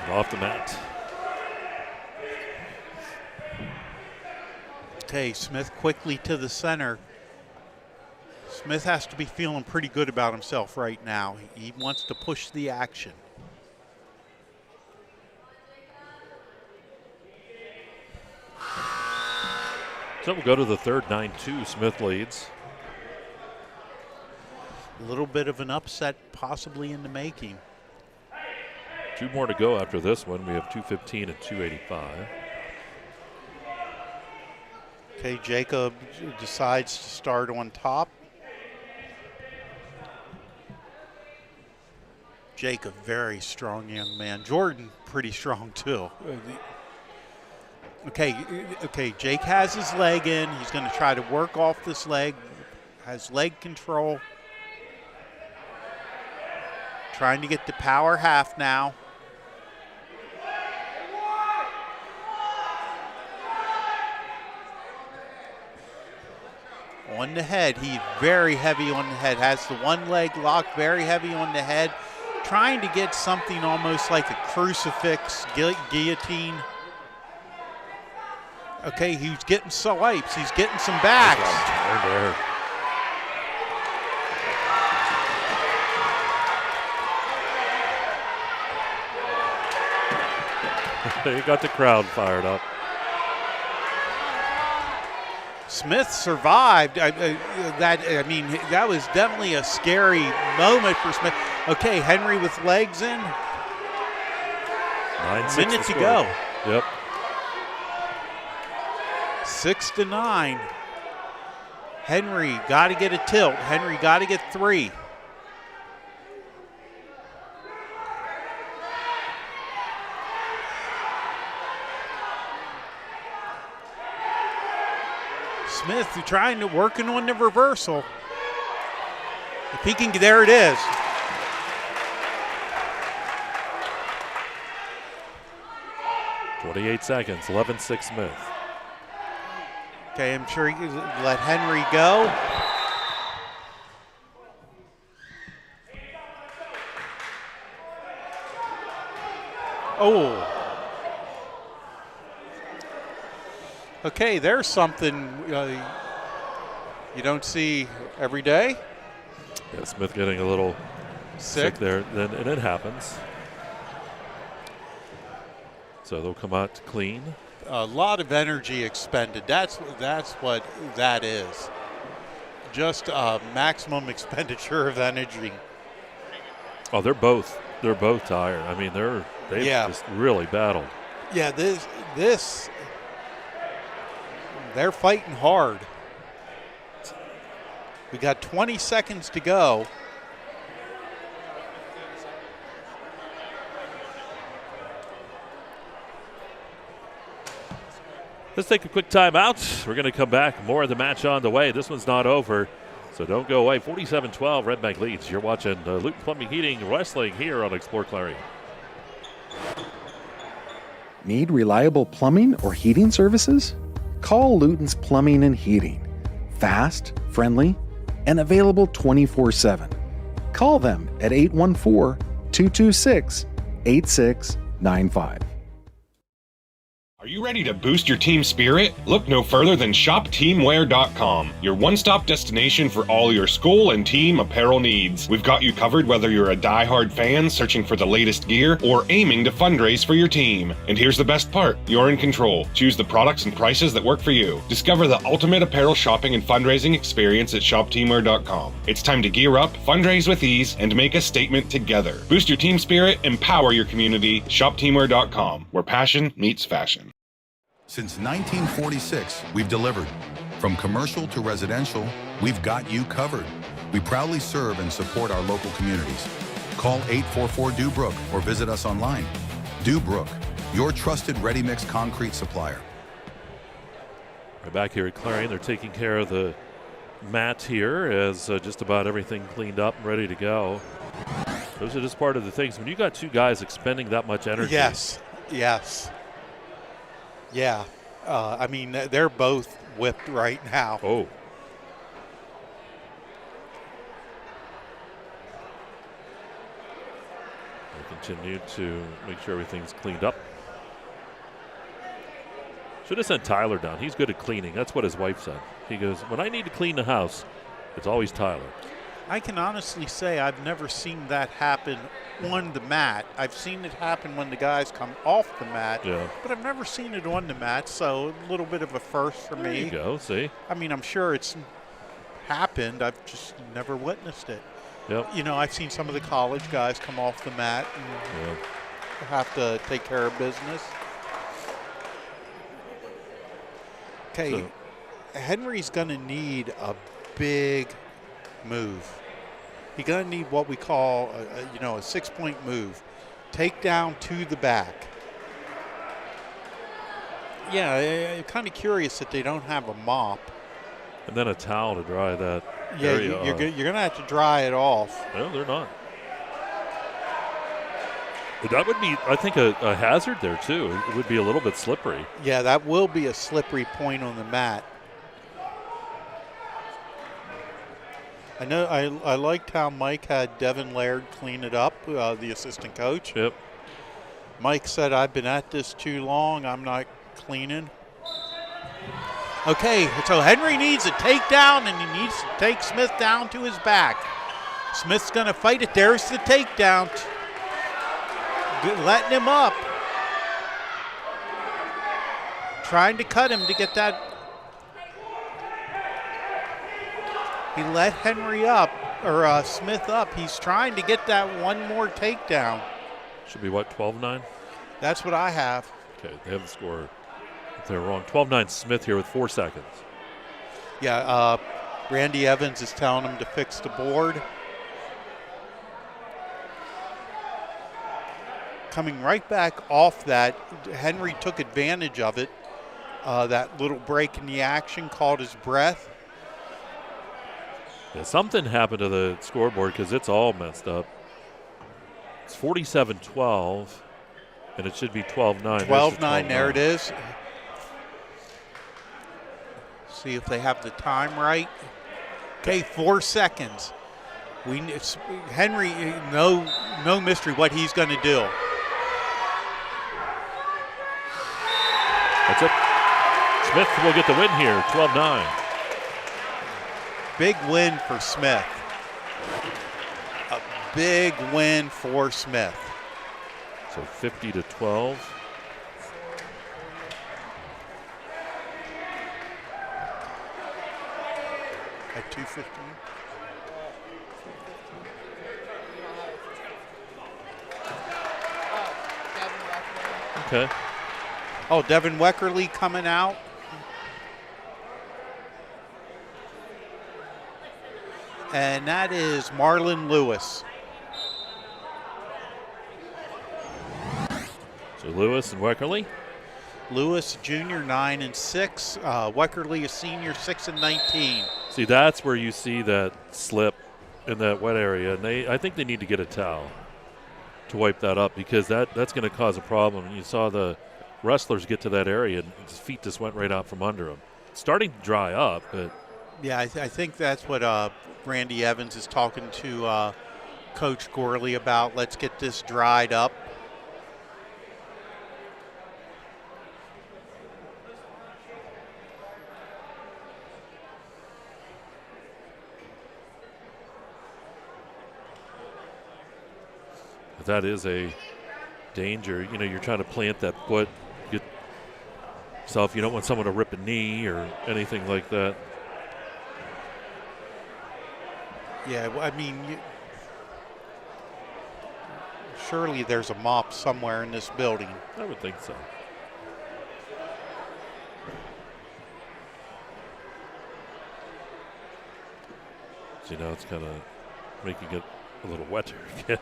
And off the mat. Okay, Smith quickly to the center. Smith has to be feeling pretty good about himself right now. He wants to push the action. So we'll go to the third, 9-2. Smith leads. A little bit of an upset possibly in the making. 2 more to go after this one. We have 215 and 285. Okay, Jacob decides to start on top. Jacob, very strong young man. Jordan, pretty strong too. Okay, Jake has his leg in. He's going to try to work off this leg. Has leg control. Trying to get the power half now. On the head, he's very heavy on the head. Has the one leg locked, very heavy on the head. Trying to get something almost like a crucifix, guillotine. Okay, he's getting swipes. He's getting some backs. You got the crowd fired up. Smith survived. That was definitely a scary moment for Smith. Okay, Henry with legs in. 9-6 minute to go. Yep. 6-9. Henry got to get a tilt. Henry got to get 3. Smith working on the reversal. If he can, there it is. .28 seconds, 11-6 Smith. Okay, I'm sure he can let Henry go. Oh. Okay, there's something you don't see every day. Yeah, Smith getting a little sick there, and it happens. So they'll come out clean. A lot of energy expended. That's what that is. Just maximum expenditure of energy. Oh, they're both tired. I mean, they've just really battled. Yeah, this they're fighting hard. We got 20 seconds to go. Let's take a quick timeout. We're going to come back. More of the match on the way. This one's not over, so don't go away. 47-12, Redbank leads. You're watching Luton Plumbing, Heating, Wrestling here on Explore Clarion. Need reliable plumbing or heating services? Call Luton's Plumbing and Heating. Fast, friendly, and available 24/7. Call them at 814-226-8695. Are you ready to boost your team spirit? Look no further than shopteamwear.com, your one-stop destination for all your school and team apparel needs. We've got you covered whether you're a die-hard fan searching for the latest gear or aiming to fundraise for your team. And here's the best part, you're in control. Choose the products and prices that work for you. Discover the ultimate apparel shopping and fundraising experience at shopteamwear.com. It's time to gear up, fundraise with ease, and make a statement together. Boost your team spirit, empower your community. Shopteamwear.com, where passion meets fashion. Since 1946, we've delivered. From commercial to residential, we've got you covered. We proudly serve and support our local communities. Call 844-DO-BROOK or visit us online. Do-Brook, your trusted ready-mix concrete supplier. Right back here at Clarion, they're taking care of the mat here as just about everything cleaned up and ready to go. Those are just part of the things. When you got two guys expending that much energy. Yes. Yeah. I mean, they're both whipped right now. Oh. Continue to make sure everything's cleaned up. Should have sent Tyler down. He's good at cleaning. That's what his wife said. He goes, when I need to clean the house, it's always Tyler. I can honestly say I've never seen that happen on the mat. I've seen it happen when the guys come off the mat, but I've never seen it on the mat, so a little bit of a first for me. There you go, see? I mean, I'm sure it's happened. I've just never witnessed it. Yep. You know, I've seen some of the college guys come off the mat and have to take care of business. Okay, so Henry's going to need a big move. He's going to need what we call, a 6-point move. Takedown to the back. Yeah, I'm kind of curious that they don't have a mop. And then a towel to dry that area. You're going to have to dry it off. No, they're not. That would be, I think, a hazard there, too. It would be a little bit slippery. Yeah, that will be a slippery point on the mat. I know I liked how Mike had Devin Laird clean it up, the assistant coach. Yep. Mike said, I've been at this too long. I'm not cleaning. Okay, so Henry needs a takedown, and he needs to take Smith down to his back. Smith's going to fight it. There's the takedown. Letting him up. Trying to cut him to get that. He let Henry up, or Smith up. He's trying to get that one more takedown. Should be what, 12-9? That's what I have. Okay, they have the score. If they're wrong, 12-9 Smith here with 4 seconds. Yeah, Randy Evans is telling him to fix the board. Coming right back off that, Henry took advantage of it. That little break in the action, caught his breath. Yeah, something happened to the scoreboard because it's all messed up. It's 47-12, and it should be 12-9. 12-9, there it is. See if they have the time right. Okay, 4 seconds. Henry, no mystery what he's going to do. That's it. Smith will get the win here, 12-9. Big win for Smith. A big win for Smith. So 50-12. At 2:15. Okay. Oh, Devin Weckerly coming out. And that is Marlon Lewis. So Lewis and Weckerly. Lewis, junior, 9 and 6. Weckerly, a senior, 6 and 19. See, that's where you see that slip in that wet area, and I think they need to get a towel to wipe that up because that's going to cause a problem. And you saw the wrestlers get to that area, and his feet just went right out from under him. It's starting to dry up, but yeah, I think that's what Randy Evans is talking to Coach Gorley about. Let's get this dried up. that is a danger. You know, you're trying to plant that foot, get yourself. You don't want someone to rip a knee or anything like that. Yeah, I mean, surely there's a mop somewhere in this building. I would think so. So, it's kind of making it a little wetter again.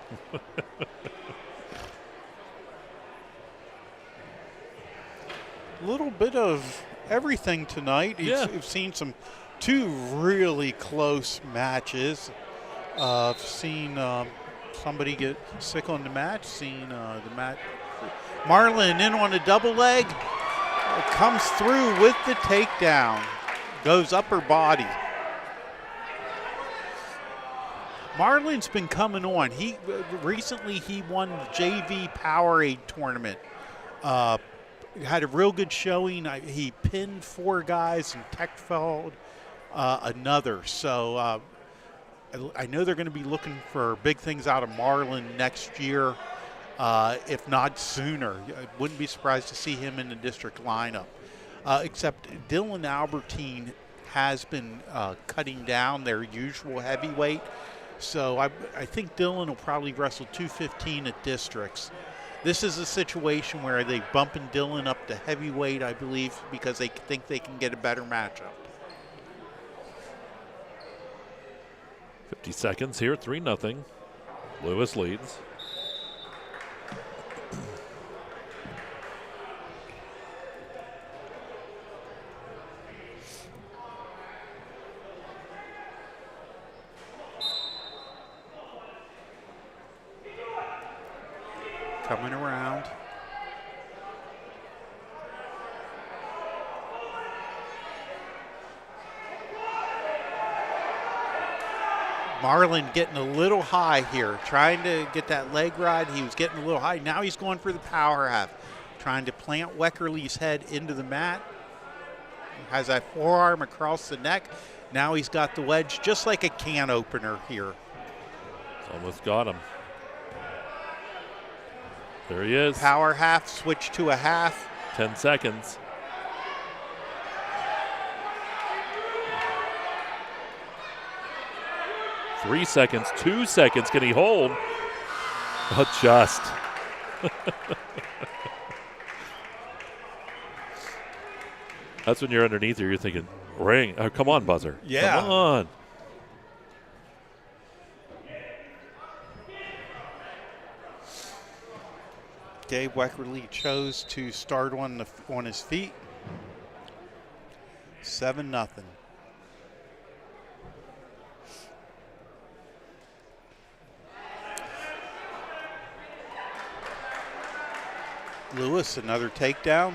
A little bit of everything tonight. We've seen two really close matches. I've seen somebody get sick on the match. Seen the match. Marlin in on a double leg. Comes through with the takedown. Goes upper body. Marlin's been coming on. Recently he won the JV Powerade tournament. Had a real good showing. He pinned 4 guys and Techfeld another. So I know they're going to be looking for big things out of Marlin next year, if not sooner. I wouldn't be surprised to see him in the district lineup. Except Dylan Albertine has been cutting down their usual heavyweight. So I think Dylan will probably wrestle 215 at districts. This is a situation where they're bumping Dylan up to heavyweight, I believe, because they think they can get a better matchup. 50 seconds here, 3-0. Lewis leads. Coming around. Marlin getting a little high here, trying to get that leg ride. He was getting a little high. Now he's going for the power half, trying to plant Weckerly's head into the mat. Has that forearm across the neck. Now he's got the wedge just like a can opener here. It's almost got him. There he is. Power half, switch to a half. 10 seconds. Three seconds, 2 seconds. Can he hold? Just. That's when you're underneath here. You're thinking, ring. Oh, come on, buzzer. Yeah. Come on. Dave Weckerly chose to start on his feet. 7-0. Lewis, another takedown.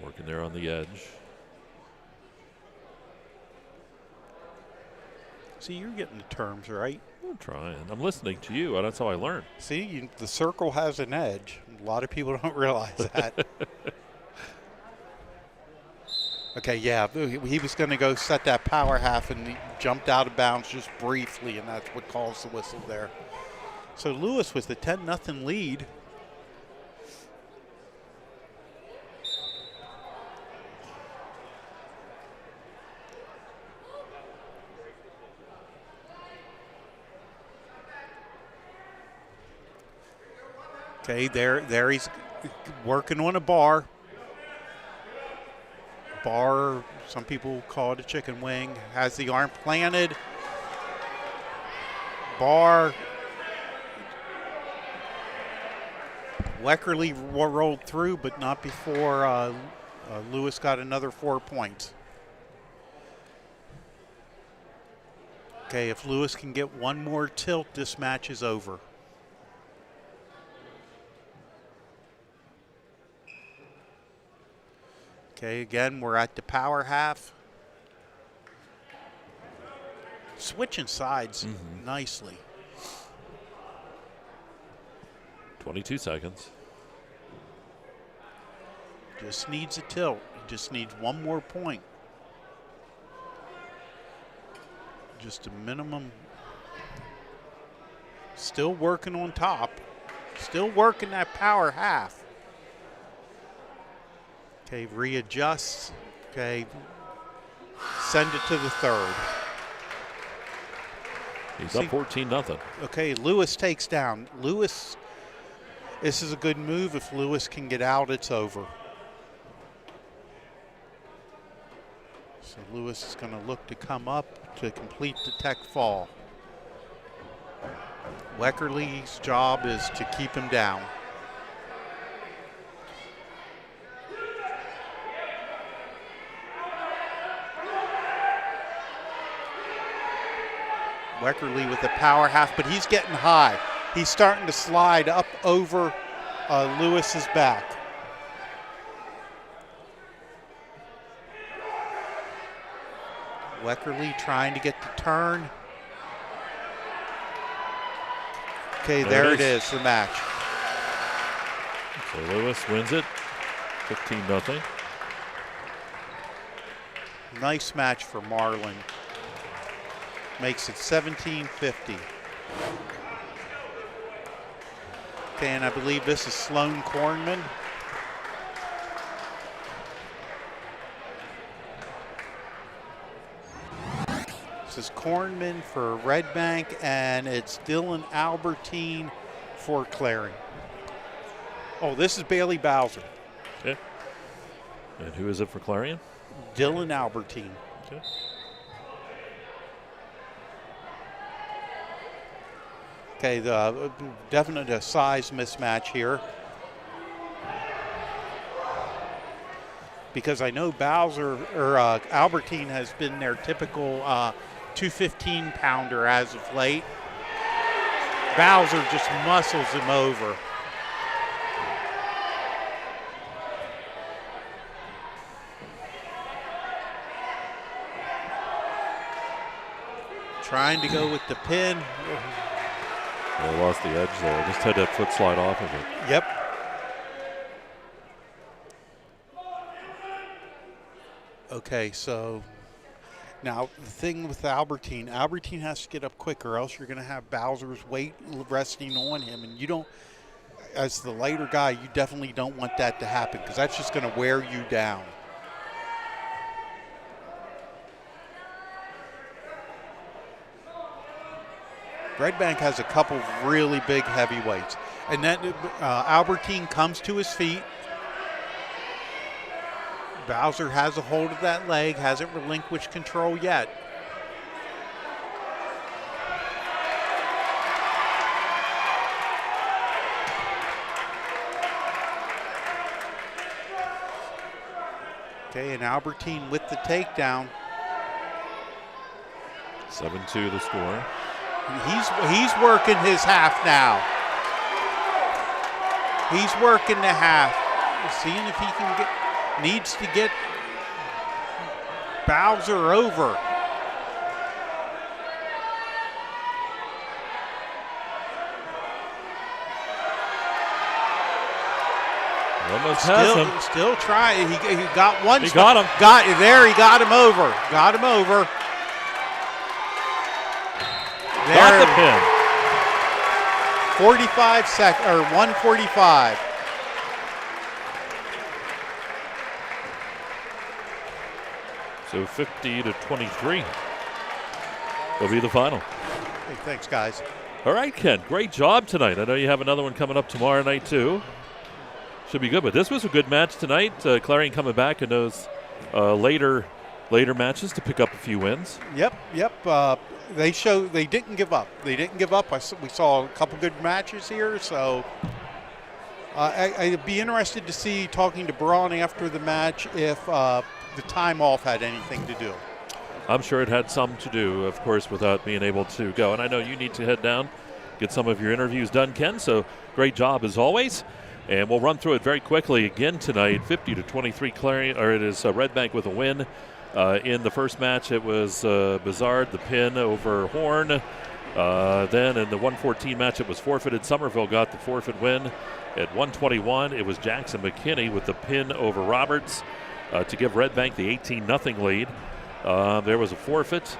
Working there on the edge. See, you're getting the terms right. I'm trying. I'm listening to you. That's how I learn. See, the circle has an edge. A lot of people don't realize that. Okay, yeah, he was going to go set that power half, and he jumped out of bounds just briefly, and that's what caused the whistle there. So Lewis with the 10-0 lead. Okay, there he's working on a bar. Bar, some people call it a chicken wing, has the arm planted. Bar. Weckerly rolled through, but not before Lewis got another 4 points. Okay, if Lewis can get one more tilt, this match is over. Okay, again, we're at the power half. Switching sides nicely. 22 seconds. Just needs a tilt. He just needs one more point. Just a minimum. Still working on top. Still working that power half. Okay, readjusts. Okay, send it to the third. He's up 14-0. Okay, Lewis takes down. Lewis This is a good move. If Lewis can get out, it's over. So Lewis is going to look to come up to complete the tech fall. Weckerly's job is to keep him down. Weckerly with the power half, but he's getting high. He's starting to slide up over Lewis's back. Weckerly trying to get the turn. Okay, there it is, the match. So Lewis wins it, 15-0. Nice match for Marlin. Makes it 17-50. Okay, and I believe this is Sloan Kornman. This is Kornman for Redbank, and it's Dylan Albertine for Clarion. Oh, this is Bailey Bowser. Okay. And who is it for Clarion? Dylan Albertine. Okay. Okay, the definite a size mismatch here. Because I know Bowser or Albertine has been their typical 215-pounder as of late. Bowser just muscles him over. Trying to go with the pin. They lost the edge there. Just had that foot slide off of it. Yep. Okay, so now the thing with Albertine has to get up quick, or else you're going to have Bowser's weight resting on him, and you don't, as the lighter guy, you definitely don't want that to happen, because that's just going to wear you down. Redbank has a couple really big heavyweights. And then Albertine comes to his feet. Bowser has a hold of that leg, hasn't relinquished control yet. Okay, and Albertine with the takedown. 7-2 the score. He's working his half now. He's working the half. Seeing if he can needs to get Bowser over. Almost has him. Still trying. He got one. He got him. He got him over. Got him over. Got the pin. 45 seconds, or 145. So 50-23 will be the final. Hey, thanks, guys. All right, Ken, great job tonight. I know you have another one coming up tomorrow night, too. Should be good, but this was a good match tonight. Clarion coming back in those later matches to pick up a few wins. Yep. They didn't give up. They didn't give up. We saw a couple good matches here, so I'd be interested to see, talking to Braun after the match, if the time off had anything to do. I'm sure it had some to do, of course, without being able to go. And I know you need to head down, get some of your interviews done, Ken, so great job as always. And we'll run through it very quickly again tonight. 50-23 Clarion, or it is Redbank with a win. In the first match, it was Bizarre, the pin over Horn. Then in the 114 match, it was forfeited. Somerville got the forfeit win. At 121, it was Jackson McKinney with the pin over Roberts to give Redbank the 18-0 lead. There was a forfeit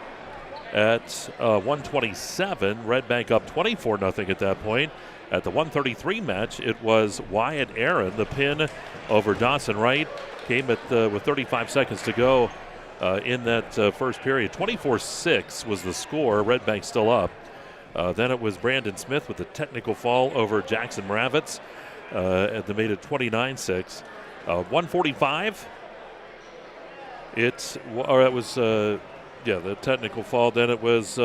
at 127. Redbank up 24-0 at that point. At the 133 match, it was Wyatt Aaron, the pin over Dawson Wright. Came at with 35 seconds to go in that first period. 24-6 was the score. Redbank still up. Then it was Brandon Smith with the technical fall over Jackson Mravitz. and they made it 29-6. 145. It was the technical fall. Then it was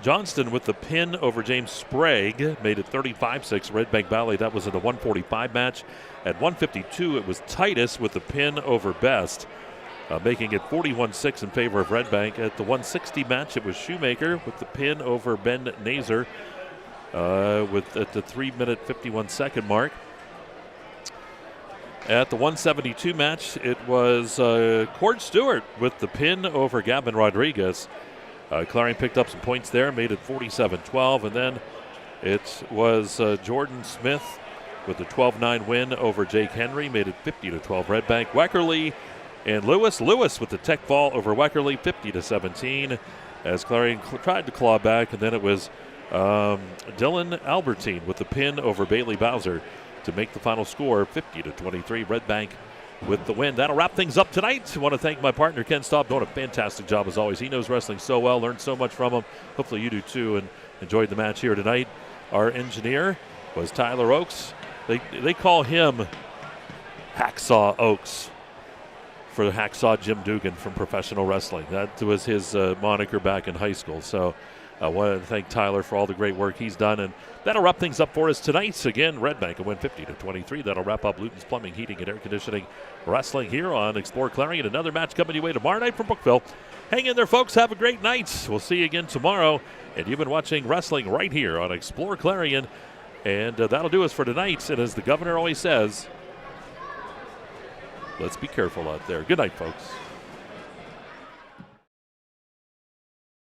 Johnston with the pin over James Sprague, made it 35-6. Redbank Valley, that was in the 145 match. At 152, it was Titus with the pin over Best, making it 41-6 in favor of Redbank. At the 160 match, it was Shoemaker with the pin over Ben Nazer at the 3-minute 51-second mark. At the 172 match, it was Cord Stewart with the pin over Gavin Rodriguez. Clarion picked up some points there, made it 47-12, and then it was Jordan Smith with the 12-9 win over Jake Henry, made it 50-12 Redbank. Weckerly and Lewis with the tech fall over Weckerly, 50-17, as Clarion tried to claw back, and then it was Dylan Albertine with the pin over Bailey Bowser to make the final score 50-23. Redbank with the win. That'll wrap things up tonight. I want to thank my partner Kenn Staub, doing a fantastic job as always. He knows wrestling so well, learned so much from him. Hopefully you do too, and enjoyed the match here tonight. Our engineer was Tyler Oakes. They call him Hacksaw Oakes for Hacksaw Jim Dugan from professional wrestling. That was his moniker back in high school. So I want to thank Tyler for all the great work he's done, and that'll wrap things up for us tonight. Again, Redbank will win 50-23. That'll wrap up Luton's Plumbing, Heating, and Air Conditioning Wrestling here on Explore Clarion. Another match coming your way tomorrow night from Brookville. Hang in there, folks. Have a great night. We'll see you again tomorrow. And you've been watching wrestling right here on Explore Clarion. And that'll do us for tonight. And as the governor always says, let's be careful out there. Good night, folks.